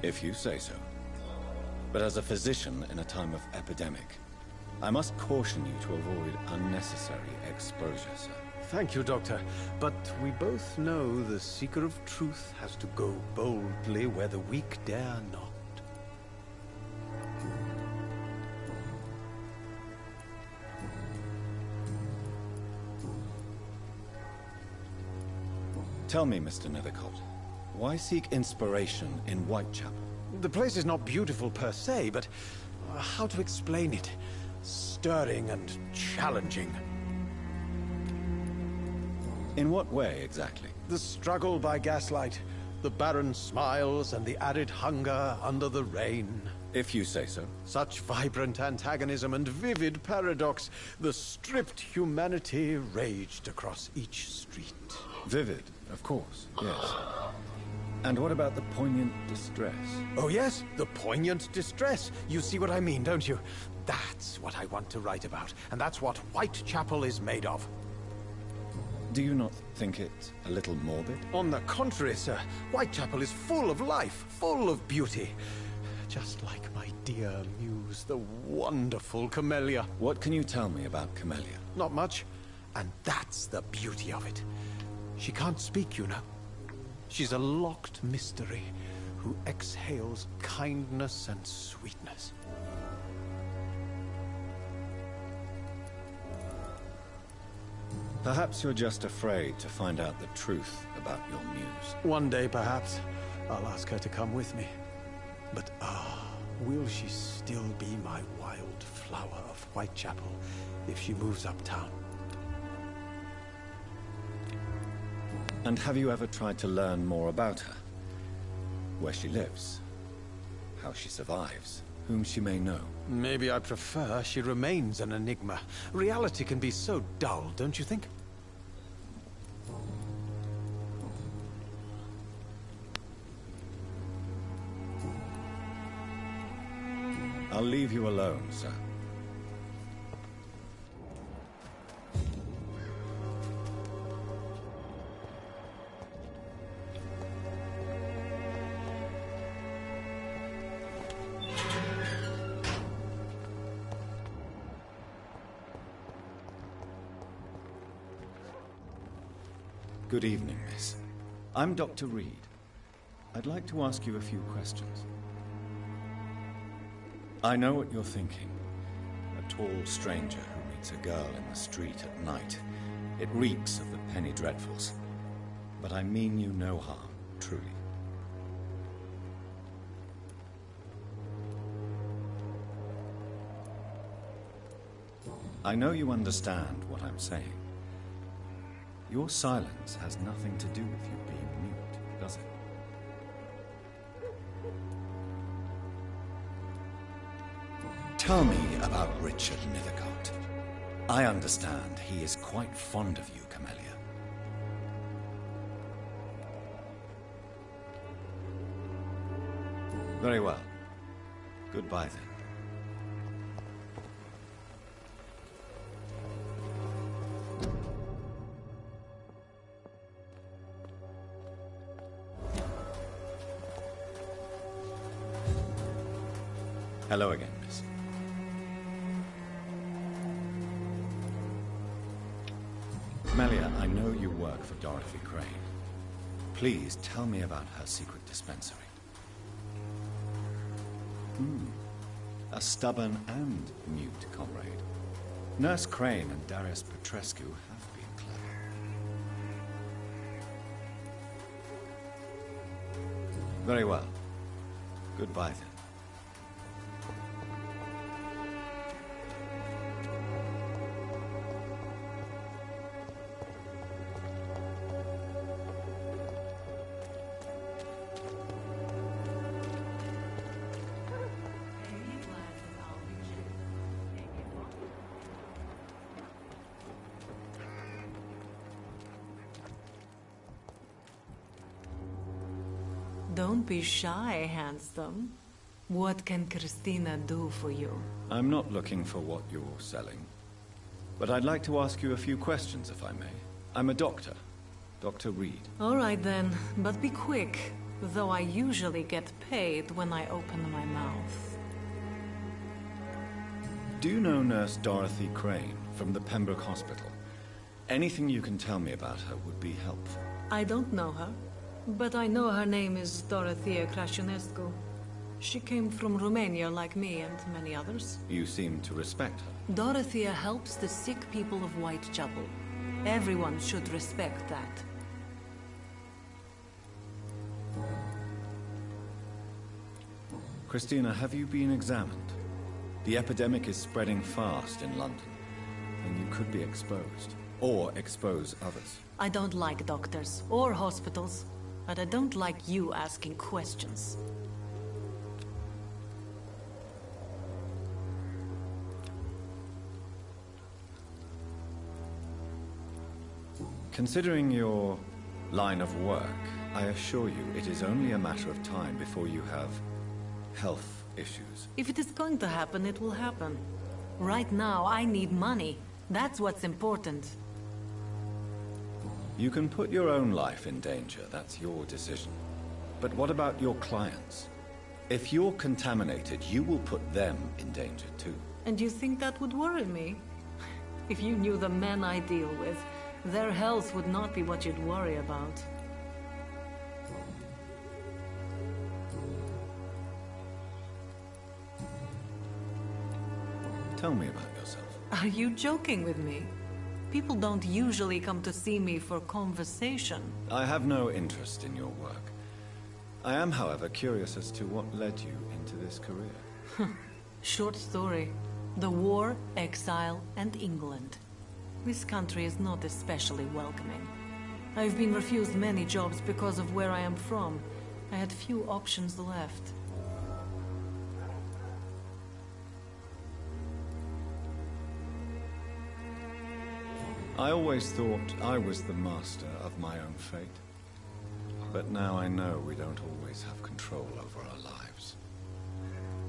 If you say so. But as a physician in a time of epidemic, I must caution you to avoid unnecessary exposure, sir. Thank you, Doctor. But we both know the seeker of truth has to go boldly where the weak dare not. Tell me, Mr. Nethercott, why seek inspiration in Whitechapel? The place is not beautiful per se, but how to explain it? Stirring and challenging. In what way, exactly? The struggle by gaslight, the barren smiles and the arid hunger under the rain. If you say so. Such vibrant antagonism and vivid paradox. The stripped humanity raged across each street. Vivid, of course, yes. And what about the poignant distress? Oh yes, the poignant distress. You see what I mean, don't you? That's what I want to write about, and that's what Whitechapel is made of. Do you not think it a little morbid? On the contrary, sir. Whitechapel is full of life, full of beauty. Just like my dear muse, the wonderful Camellia. What can you tell me about Camellia? Not much, and that's the beauty of it. She can't speak, you know. She's a locked mystery who exhales kindness and sweetness. Perhaps you're just afraid to find out the truth about your muse. One day, perhaps, I'll ask her to come with me. But will she still be my wild flower of Whitechapel if she moves uptown? And have you ever tried to learn more about her? Where she lives? How she survives? Whom she may know? Maybe I prefer she remains an enigma. Reality can be so dull, don't you think? I'll leave you alone, sir. Good evening, miss. I'm Dr. Reed. I'd like to ask you a few questions. I know what you're thinking. A tall stranger who meets a girl in the street at night. It reeks of the penny dreadfuls. But I mean you no harm, truly. I know you understand what I'm saying. Your silence has nothing to do with you being mute, does it? Tell me about Richard Nethercott. I understand he is quite fond of you, Camellia. Very well. Goodbye then. Hello again, miss. Camellia, I know you work for Dorothy Crane. Please tell me about her secret dispensary. A stubborn and mute comrade. Nurse Crane and Darius Petrescu have been clever. Very well. Goodbye then. Don't be shy, handsome. What can Christina do for you? I'm not looking for what you're selling. But I'd like to ask you a few questions, if I may. I'm a doctor. Dr. Reed. All right then, but be quick. Though I usually get paid when I open my mouth. Do you know Nurse Dorothy Crane from the Pembroke Hospital? Anything you can tell me about her would be helpful. I don't know her, but I know her name is Dorothea Crăciunescu. She came from Romania like me and many others. You seem to respect her. Dorothea helps the sick people of Whitechapel. Everyone should respect that. Christina, have you been examined? The epidemic is spreading fast in London, and you could be exposed, or expose others. I don't like doctors or hospitals, but I don't like you asking questions. Considering your line of work, I assure you it is only a matter of time before you have health issues. If it is going to happen, it will happen. Right now, I need money. That's what's important. You can put your own life in danger, that's your decision. But what about your clients? If you're contaminated, you will put them in danger too. And you think that would worry me? If you knew the men I deal with, their health would not be what you'd worry about. Tell me about yourself. Are you joking with me? People don't usually come to see me for conversation. I have no interest in your work. I am, however, curious as to what led you into this career. Short story. The war, exile, and England. This country is not especially welcoming. I've been refused many jobs because of where I am from. I had few options left. I always thought I was the master of my own fate. But now I know we don't always have control over our lives.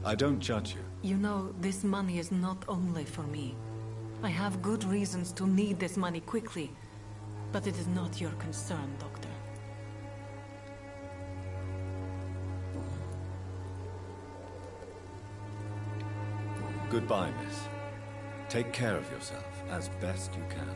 I don't judge you. You know, this money is not only for me. I have good reasons to need this money quickly, but it is not your concern, Doctor. Goodbye, miss. Take care of yourself as best you can.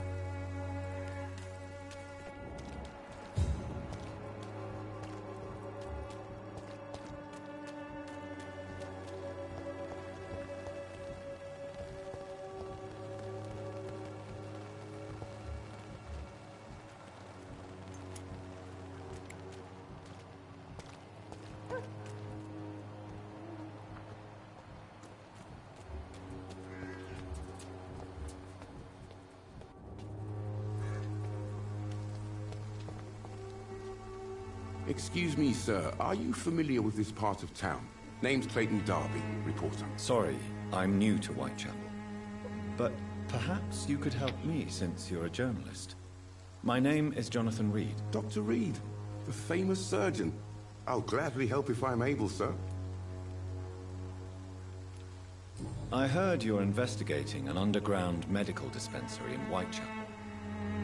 Excuse me, sir. Are you familiar with this part of town? Name's Clayton Darby, reporter. Sorry, I'm new to Whitechapel. But perhaps you could help me since you're a journalist. My name is Jonathan Reed. Dr. Reed, the famous surgeon. I'll gladly help if I'm able, sir. I heard you're investigating an underground medical dispensary in Whitechapel.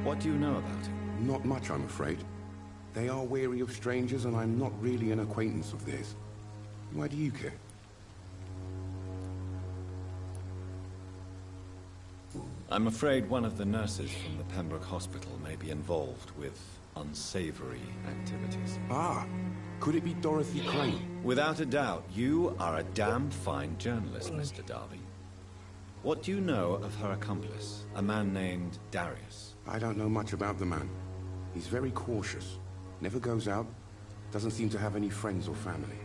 What do you know about it? Not much, I'm afraid. They are wary of strangers, and I'm not really an acquaintance of theirs. Why do you care? I'm afraid one of the nurses from the Pembroke Hospital may be involved with unsavory activities. Ah, could it be Dorothy Crane? Without a doubt, you are a damn fine journalist, Mr. Darby. What do you know of her accomplice, a man named Darius? I don't know much about the man. He's very cautious. Never goes out. Doesn't seem to have any friends or family.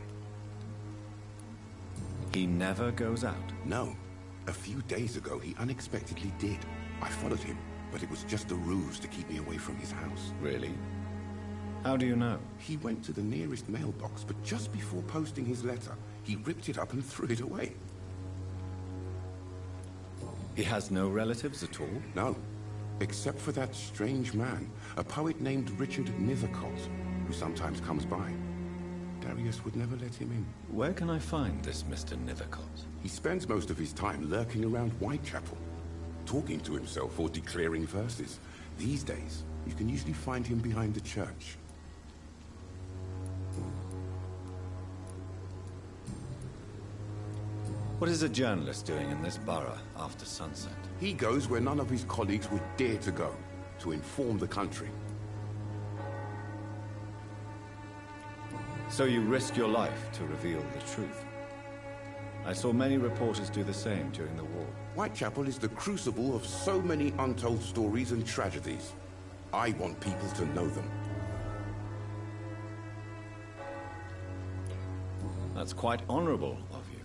He never goes out? No. A few days ago, he unexpectedly did. I followed him, but it was just a ruse to keep me away from his house. Really? How do you know? He went to the nearest mailbox, but just before posting his letter, he ripped it up and threw it away. He has no relatives at all? No. Except for that strange man, a poet named Richard Nethercott, who sometimes comes by. Darius would never let him in. Where can I find this Mr. Nethercott? He spends most of his time lurking around Whitechapel, talking to himself or declaring verses. These days, you can usually find him behind the church. What is a journalist doing in this borough after sunset? He goes where none of his colleagues would dare to go, to inform the country. So you risk your life to reveal the truth. I saw many reporters do the same during the war. Whitechapel is the crucible of so many untold stories and tragedies. I want people to know them. That's quite honorable of you.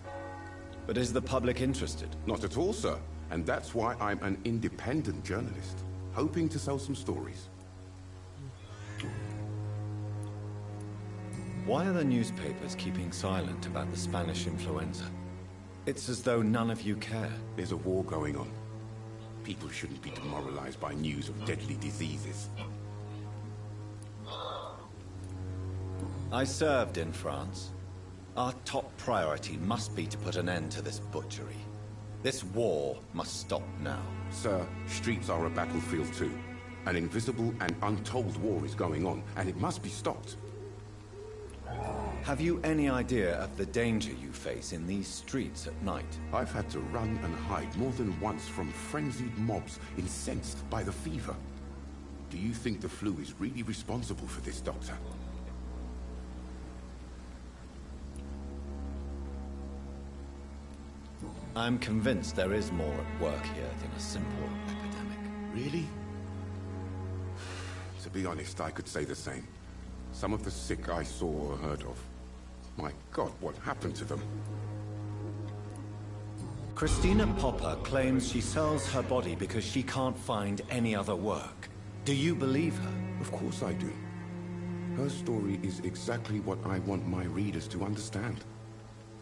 But is the public interested? Not at all, sir. And that's why I'm an independent journalist, hoping to sell some stories. Why are the newspapers keeping silent about the Spanish influenza? It's as though none of you care. There's a war going on. People shouldn't be demoralized by news of deadly diseases. I served in France. Our top priority must be to put an end to this butchery. This war must stop now. Sir, streets are a battlefield too. An invisible and untold war is going on, and it must be stopped. Have you any idea of the danger you face in these streets at night? I've had to run and hide more than once from frenzied mobs incensed by the fever. Do you think the flu is really responsible for this, Doctor? I'm convinced there is more at work here than a simple epidemic. Really? To be honest, I could say the same. Some of the sick I saw or heard of. My God, what happened to them? Christina Popper claims she sells her body because she can't find any other work. Do you believe her? Of course I do. Her story is exactly what I want my readers to understand.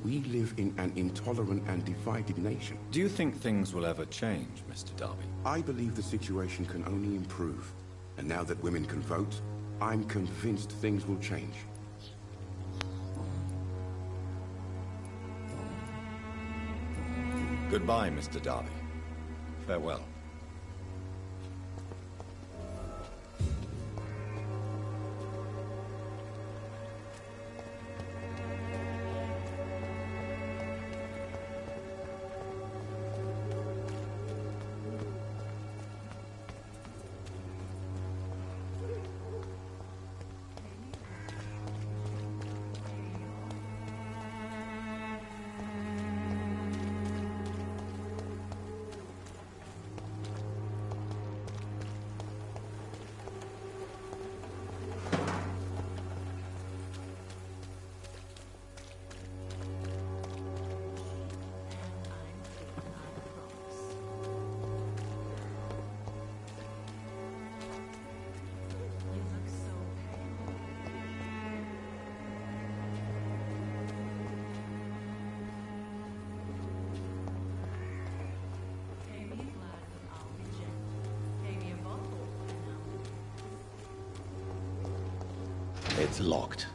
We live in an intolerant and divided nation. Do you think things will ever change, Mr. Darby? I believe the situation can only improve. And now that women can vote, I'm convinced things will change. Goodbye, Mr. Darby. Farewell. It's locked.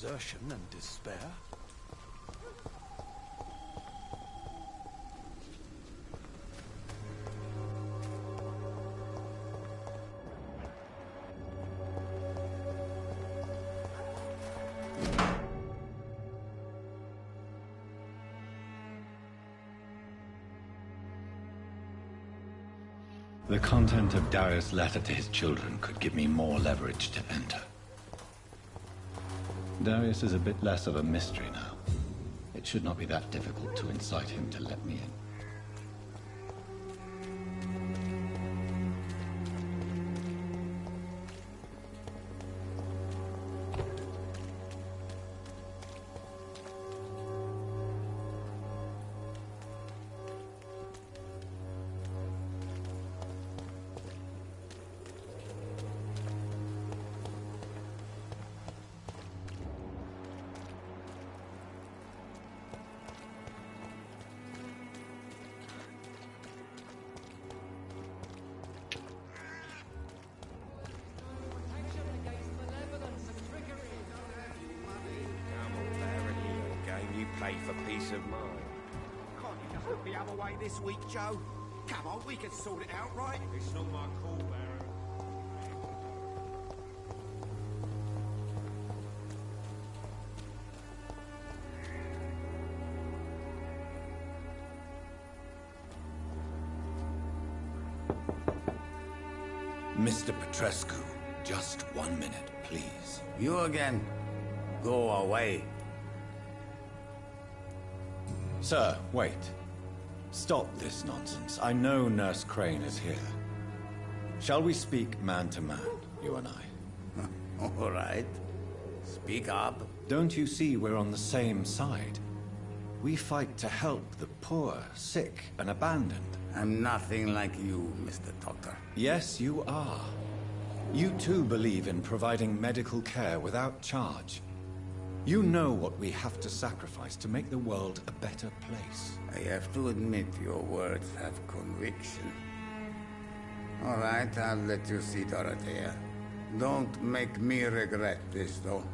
desertion and despair. The content of Darius' letter to his children could give me more leverage to enter. Darius is a bit less of a mystery now. It should not be that difficult to incite him to let me in. Play for peace of mind. Can't you just look the other way this week, Joe? Come on, we can sort it out, right? It's not my call, Baron. Mr. Petrescu, just 1 minute, please. You again? Go away. Sir, wait. Stop this nonsense. I know Nurse Crane is here. Shall we speak man to man, you and I? All right. Speak up. Don't you see we're on the same side? We fight to help the poor, sick, and abandoned. I'm nothing like you, Mr. Doctor. Yes, you are. You too believe in providing medical care without charge. You know what we have to sacrifice to make the world a better place. I have to admit your words have conviction. All right, I'll let you see Dorothea. Don't make me regret this, though.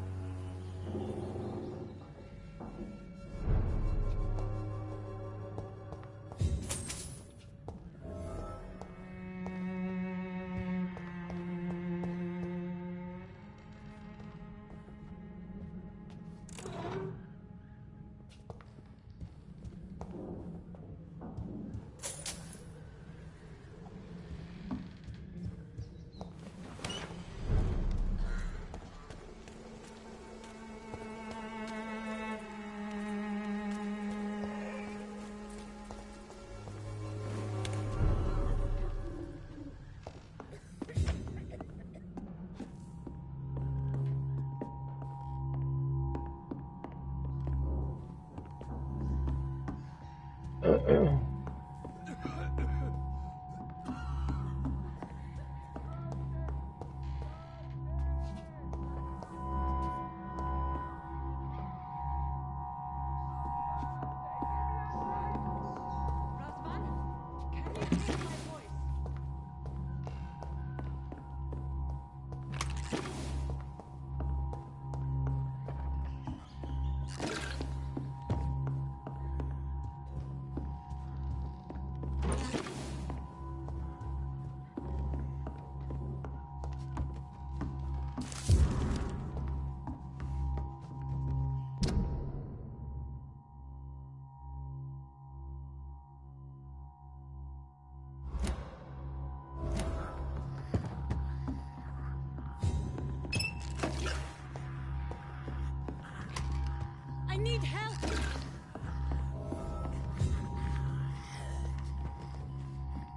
I need help!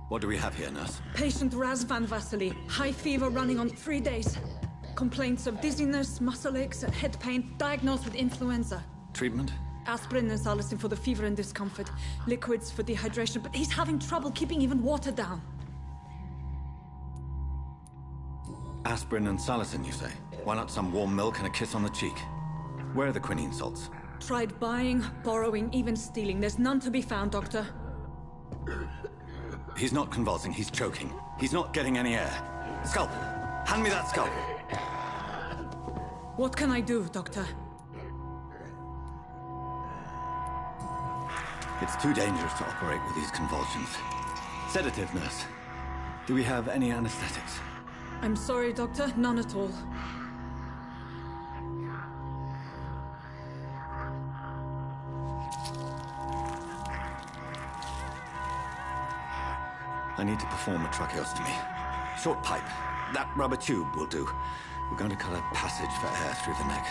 What do we have here, nurse? Patient Razvan Vasily. High fever running on 3 days. Complaints of dizziness, muscle aches, head pain, diagnosed with influenza. Treatment? Aspirin and salicin for the fever and discomfort. Liquids for dehydration, but he's having trouble keeping even water down. Aspirin and salicin, you say? Why not some warm milk and a kiss on the cheek? Where are the quinine salts? Tried buying, borrowing, even stealing. There's none to be found, Doctor. He's not convulsing, he's choking. He's not getting any air. Scalpel! Hand me that scalpel! What can I do, Doctor? It's too dangerous to operate with these convulsions. Sedative, nurse. Do we have any anesthetics? I'm sorry, Doctor. None at all. I need to perform a tracheostomy. Short pipe. That rubber tube will do. We're going to cut a passage for air through the neck.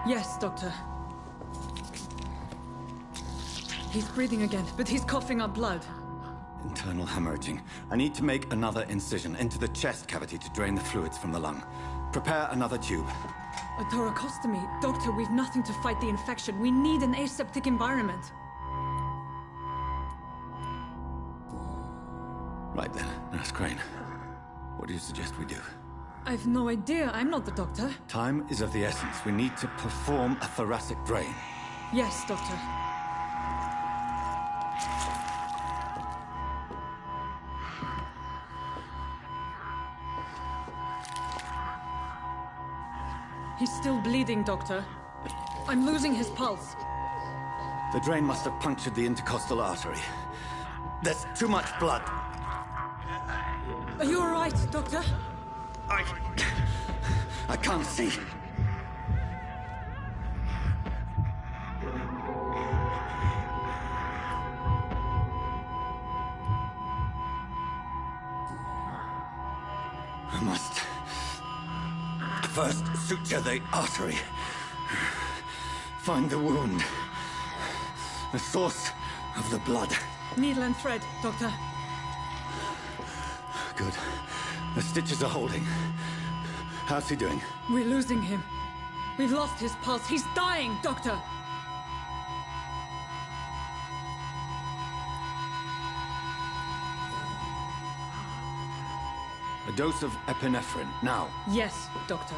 Yes, Doctor. He's breathing again, but he's coughing up blood. Internal hemorrhaging. I need to make another incision into the chest cavity to drain the fluids from the lung. Prepare another tube. A thoracostomy? Doctor, we've nothing to fight the infection. We need an aseptic environment. Right then, Nurse Crane. What do you suggest we do? I've no idea. I'm not the doctor. Time is of the essence. We need to perform a thoracic drain. Yes, Doctor. He's still bleeding, Doctor. I'm losing his pulse. The drain must have punctured the intercostal artery. There's too much blood. Are you all right, Doctor? I can't see. I must first suture the artery. Find the wound. The source of the blood. Needle and thread, Doctor. Good. The stitches are holding. How's he doing? We're losing him. We've lost his pulse. He's dying, Doctor! A dose of epinephrine, now. Yes, Doctor.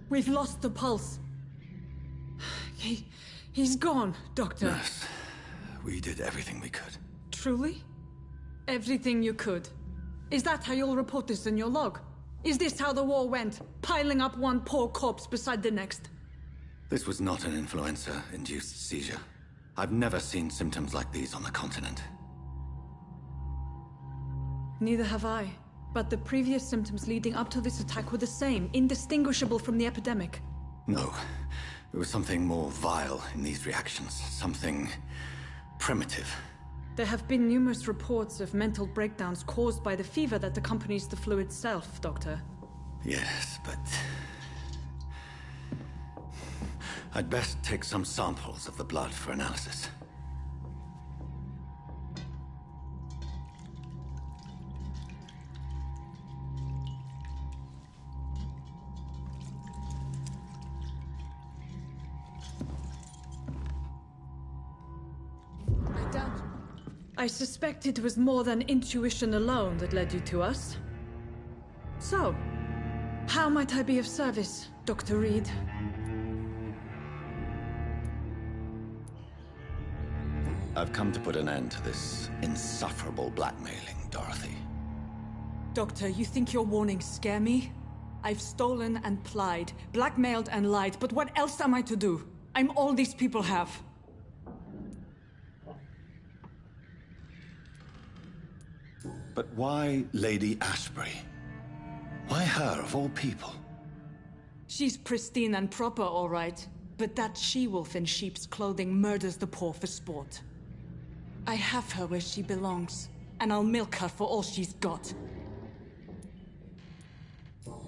We've lost the pulse. He's gone, Doctor. Nurse, we did everything we could. Truly? Everything you could. Is that how you'll report this in your log? Is this how the war went? Piling up one poor corpse beside the next? This was not an influenza-induced seizure. I've never seen symptoms like these on the continent. Neither have I. But the previous symptoms leading up to this attack were the same, indistinguishable from the epidemic. No. There was something more vile in these reactions. Something primitive. There have been numerous reports of mental breakdowns caused by the fever that accompanies the flu itself, Doctor. Yes, but I'd best take some samples of the blood for analysis. I suspect it was more than intuition alone that led you to us. So, how might I be of service, Dr. Reed? I've come to put an end to this insufferable blackmailing, Dorothy. Doctor, you think your warnings scare me? I've stolen and plied, blackmailed and lied, but what else am I to do? I'm all these people have. But why Lady Ashbury? Why her, of all people? She's pristine and proper, all right. But that she-wolf in sheep's clothing murders the poor for sport. I have her where she belongs, and I'll milk her for all she's got.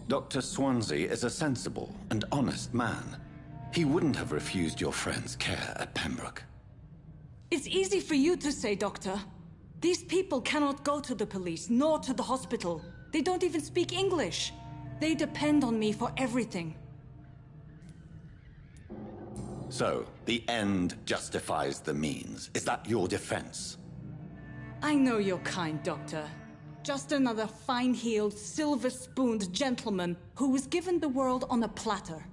Dr. Swansea is a sensible and honest man. He wouldn't have refused your friend's care at Pembroke. It's easy for you to say, Doctor. These people cannot go to the police, nor to the hospital. They don't even speak English. They depend on me for everything. So, the end justifies the means. Is that your defense? I know you're kind, Doctor. Just another fine-heeled, silver-spooned gentleman who was given the world on a platter.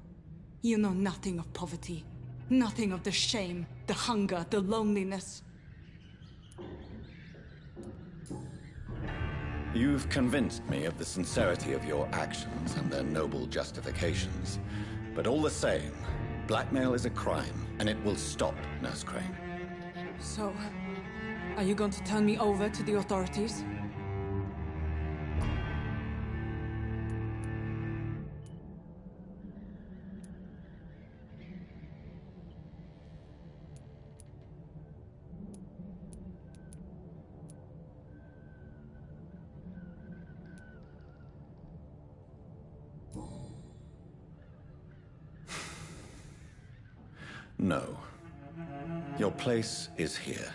You know nothing of poverty. Nothing of the shame, the hunger, the loneliness. You've convinced me of the sincerity of your actions and their noble justifications. But all the same, blackmail is a crime, and it will stop, Nurse Crane. So, are you going to turn me over to the authorities? No. Your place is here.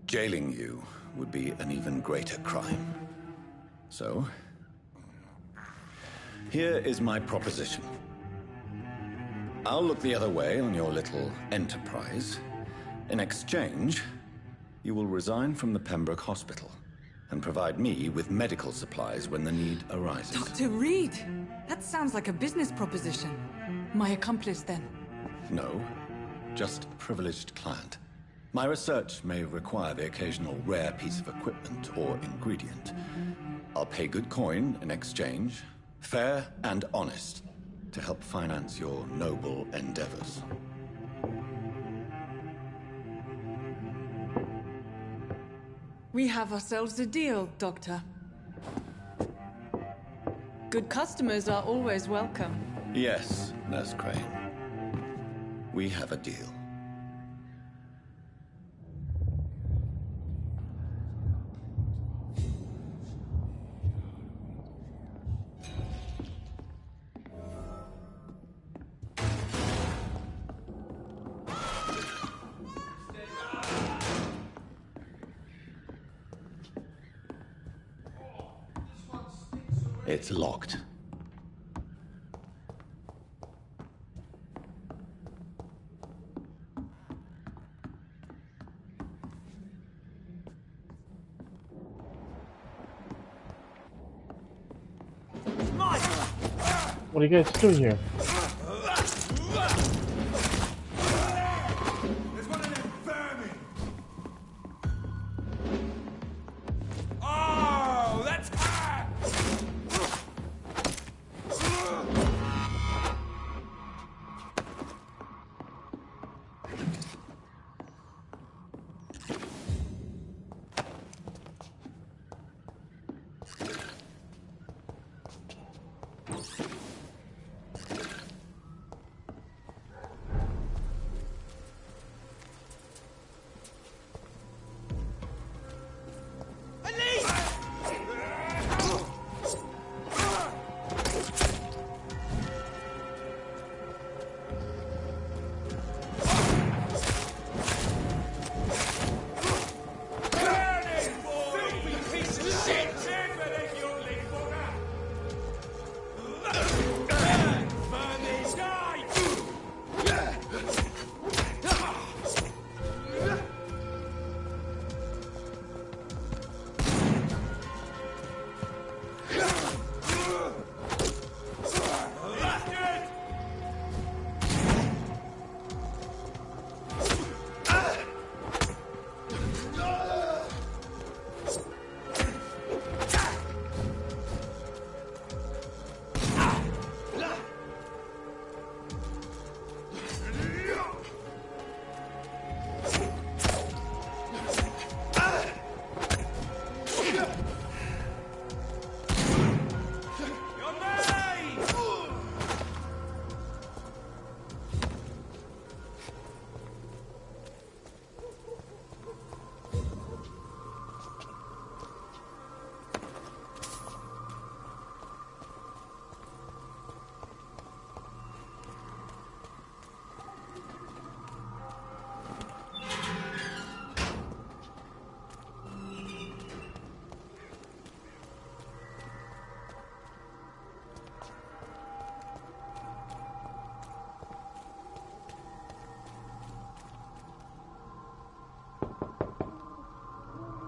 Jailing you would be an even greater crime. So, here is my proposition. I'll look the other way on your little enterprise. In exchange, you will resign from the Pembroke Hospital and provide me with medical supplies when the need arises. Dr. Reed! That sounds like a business proposition. My accomplice, then? No, just a privileged client. My research may require the occasional rare piece of equipment or ingredient. I'll pay good coin in exchange, fair and honest, to help finance your noble endeavors. We have ourselves a deal, Doctor. Good customers are always welcome. Yes, Nurse Crane. We have a deal. It's locked. What are you guys doing here? There's one of them vermin. Oh, that's...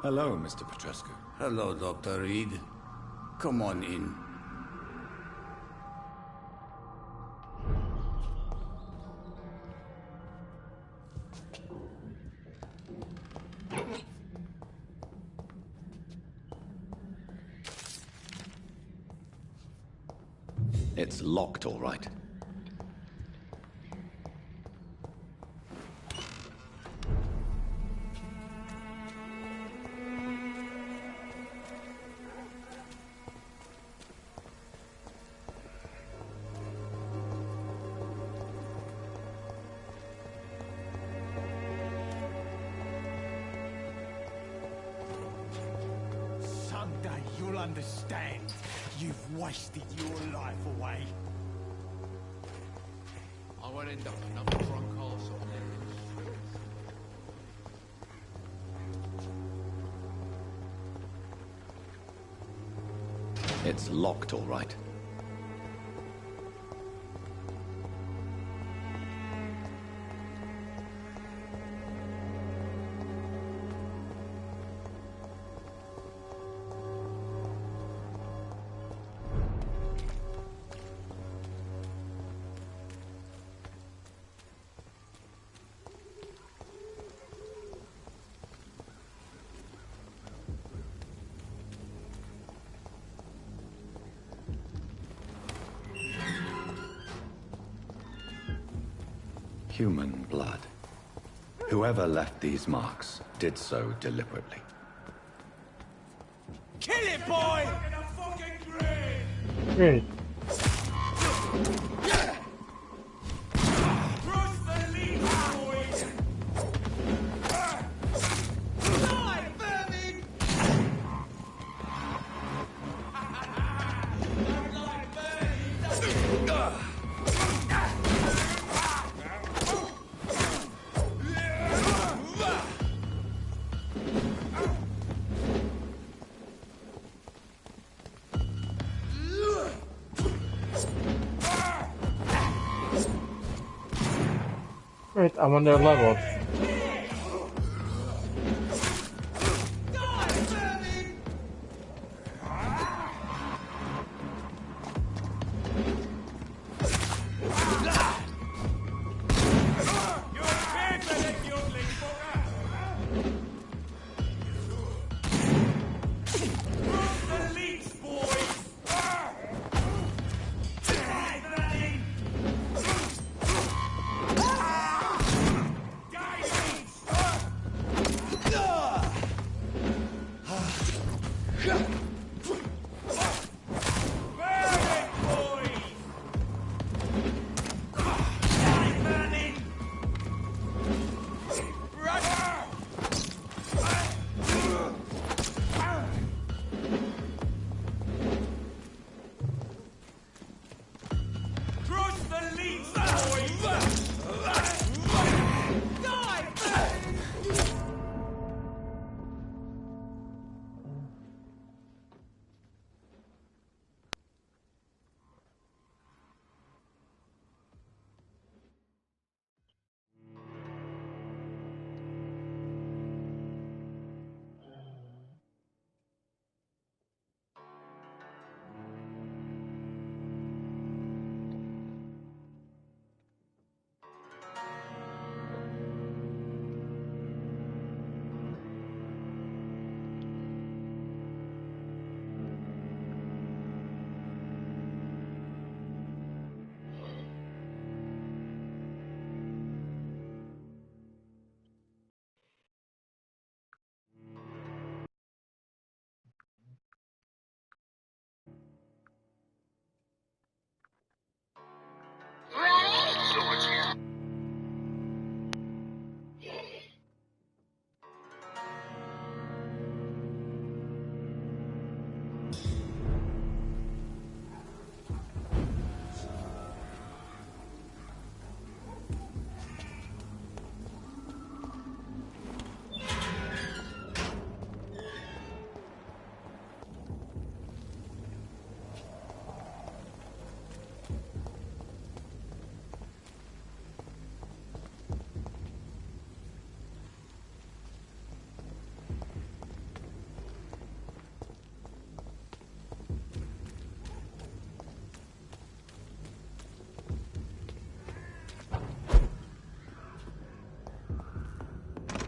Hello, Mr. Petrescu. Hello, Dr. Reed. Come on in. It's locked, all right. Someday you'll understand. You've wasted your life away. I won't end up another drunk arsehole there in the streets. It's locked, all right. Human blood. Whoever left these marks did so deliberately. Kill it, boy! Great. Great, I'm on their level.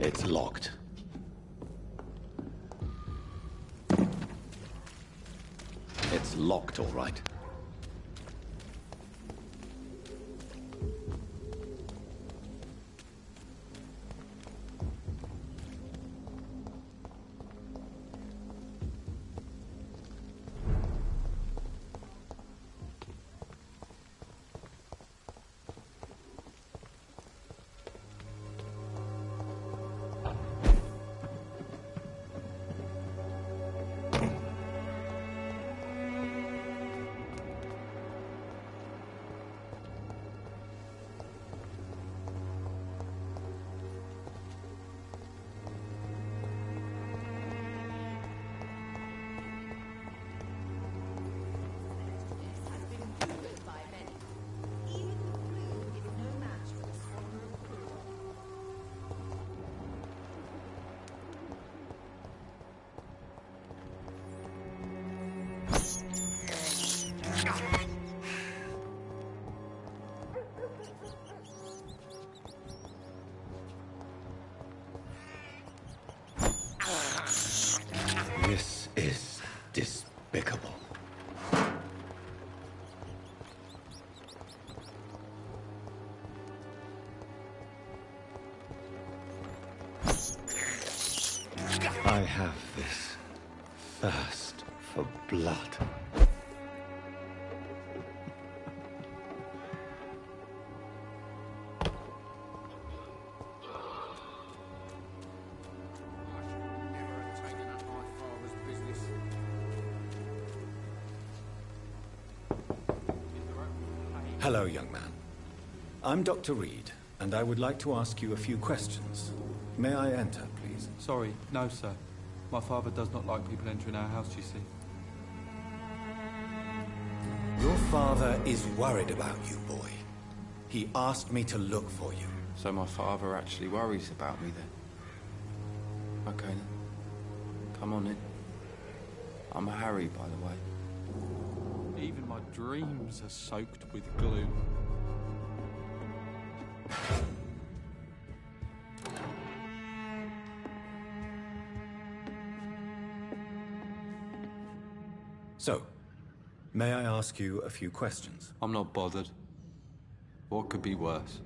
It's locked. It's locked, all right. This is despicable. I have this thirst for blood. Hello, young man. I'm Dr. Reed, and I would like to ask you a few questions. May I enter, please? Sorry, no, sir. My father does not like people entering our house, you see. Your father is worried about you, boy. He asked me to look for you. So my father actually worries about me then? Okay then. Come on in. I'm Harry, by the way. Even my dreams are soaked with glue. So, may I ask you a few questions? I'm not bothered. What could be worse?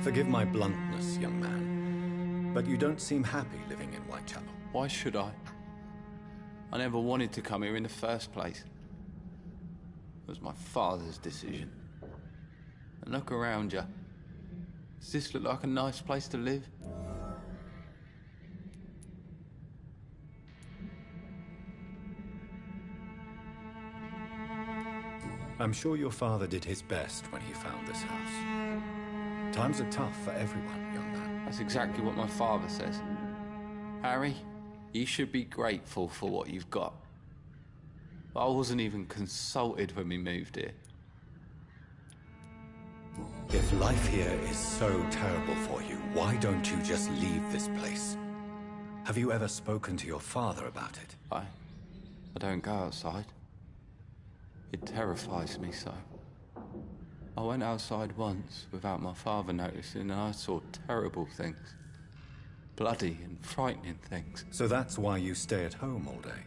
Forgive my bluntness, young man, but you don't seem happy living in Whitechapel. Why should I? I never wanted to come here in the first place. It was my father's decision. And look around you. Does this look like a nice place to live? I'm sure your father did his best when he found this house. Times are tough for everyone, young man. That's exactly what my father says. Harry, you should be grateful for what you've got. I wasn't even consulted when we moved here. If life here is so terrible for you, why don't you just leave this place? Have you ever spoken to your father about it? I don't go outside. It terrifies me so. I went outside once without my father noticing and I saw terrible things. Bloody and frightening things. So that's why you stay at home all day?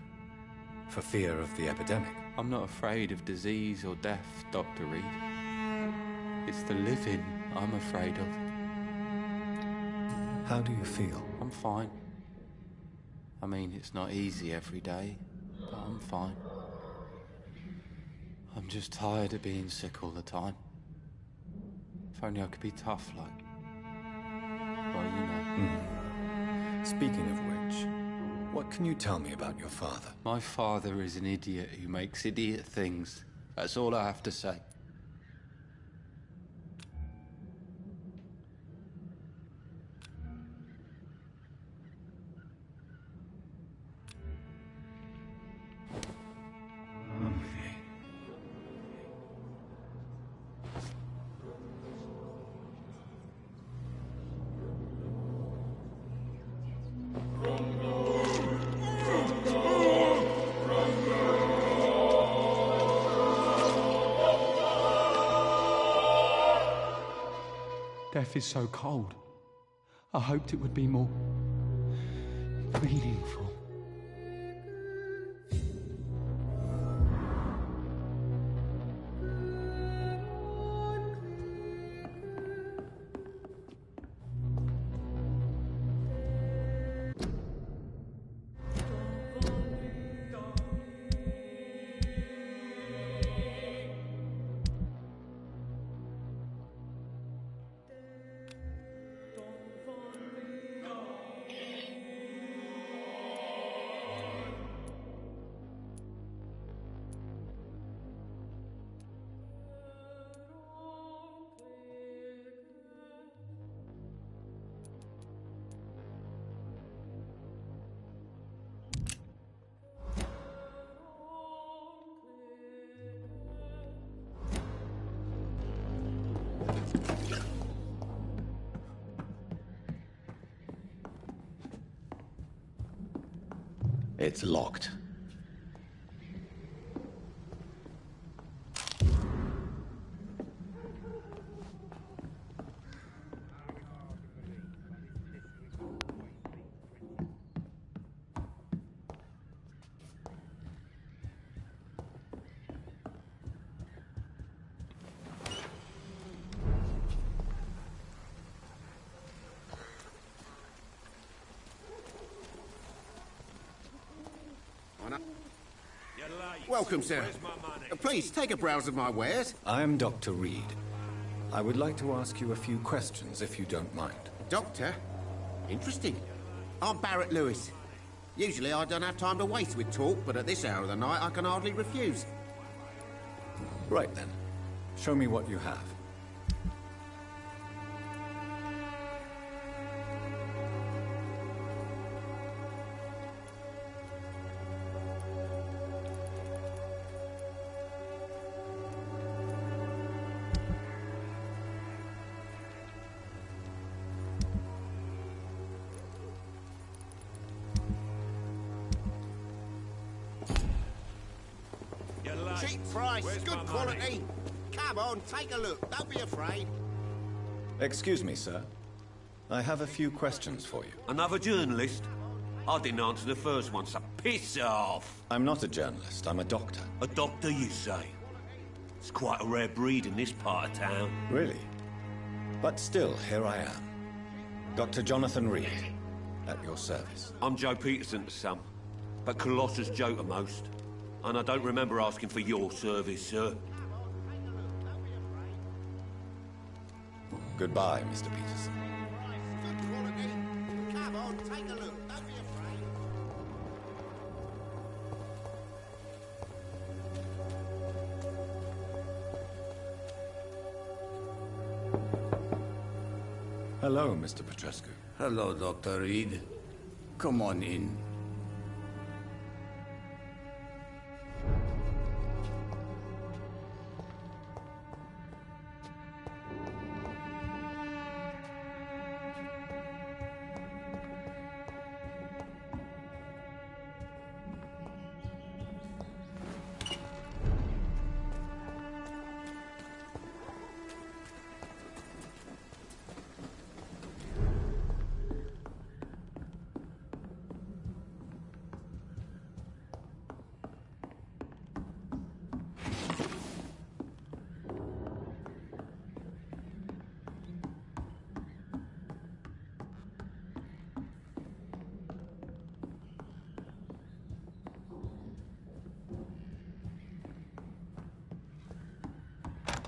For fear of the epidemic? I'm not afraid of disease or death, Dr. Reed. It's the living I'm afraid of. How do you feel? I'm fine. I mean, it's not easy every day, but I'm fine. I'm just tired of being sick all the time. If only I could be tough like... well, you know. Speaking of which, what can you tell me about your father? My father is an idiot who makes idiot things. That's all I have to say. Death is so cold. I hoped it would be more meaningful. It's locked. Welcome, sir. Please, take a browse of my wares. I'm Dr. Reed. I would like to ask you a few questions, if you don't mind. Doctor? Interesting. I'm Barrett Lewis. Usually I don't have time to waste with talk, but at this hour of the night I can hardly refuse. Right then. Show me what you have. Cheap price, good quality. Come on, take a look. Don't be afraid. Excuse me, sir. I have a few questions for you. Another journalist? I didn't answer the first one, so piss off. I'm not a journalist, I'm a doctor. A doctor, you say? It's quite a rare breed in this part of town. Really? But still, here I am. Dr. Jonathan Reed, at your service. I'm Joe Peterson to some, but Colossus Joe to most. And I don't remember asking for your service, sir. Goodbye, Mr. Peterson. Good quality. Come on, take a look. Don't be afraid. Hello, Mr. Petrescu. Hello, Dr. Reed. Come on in.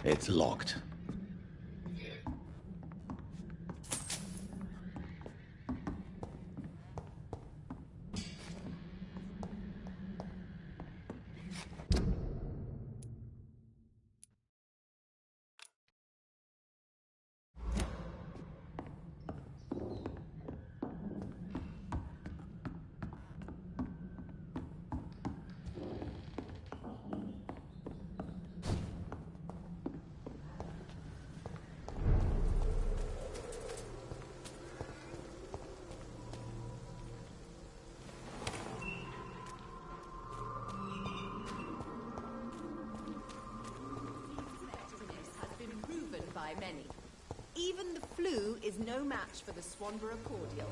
It's locked. Even the flu is no match for the Swanborough cordial.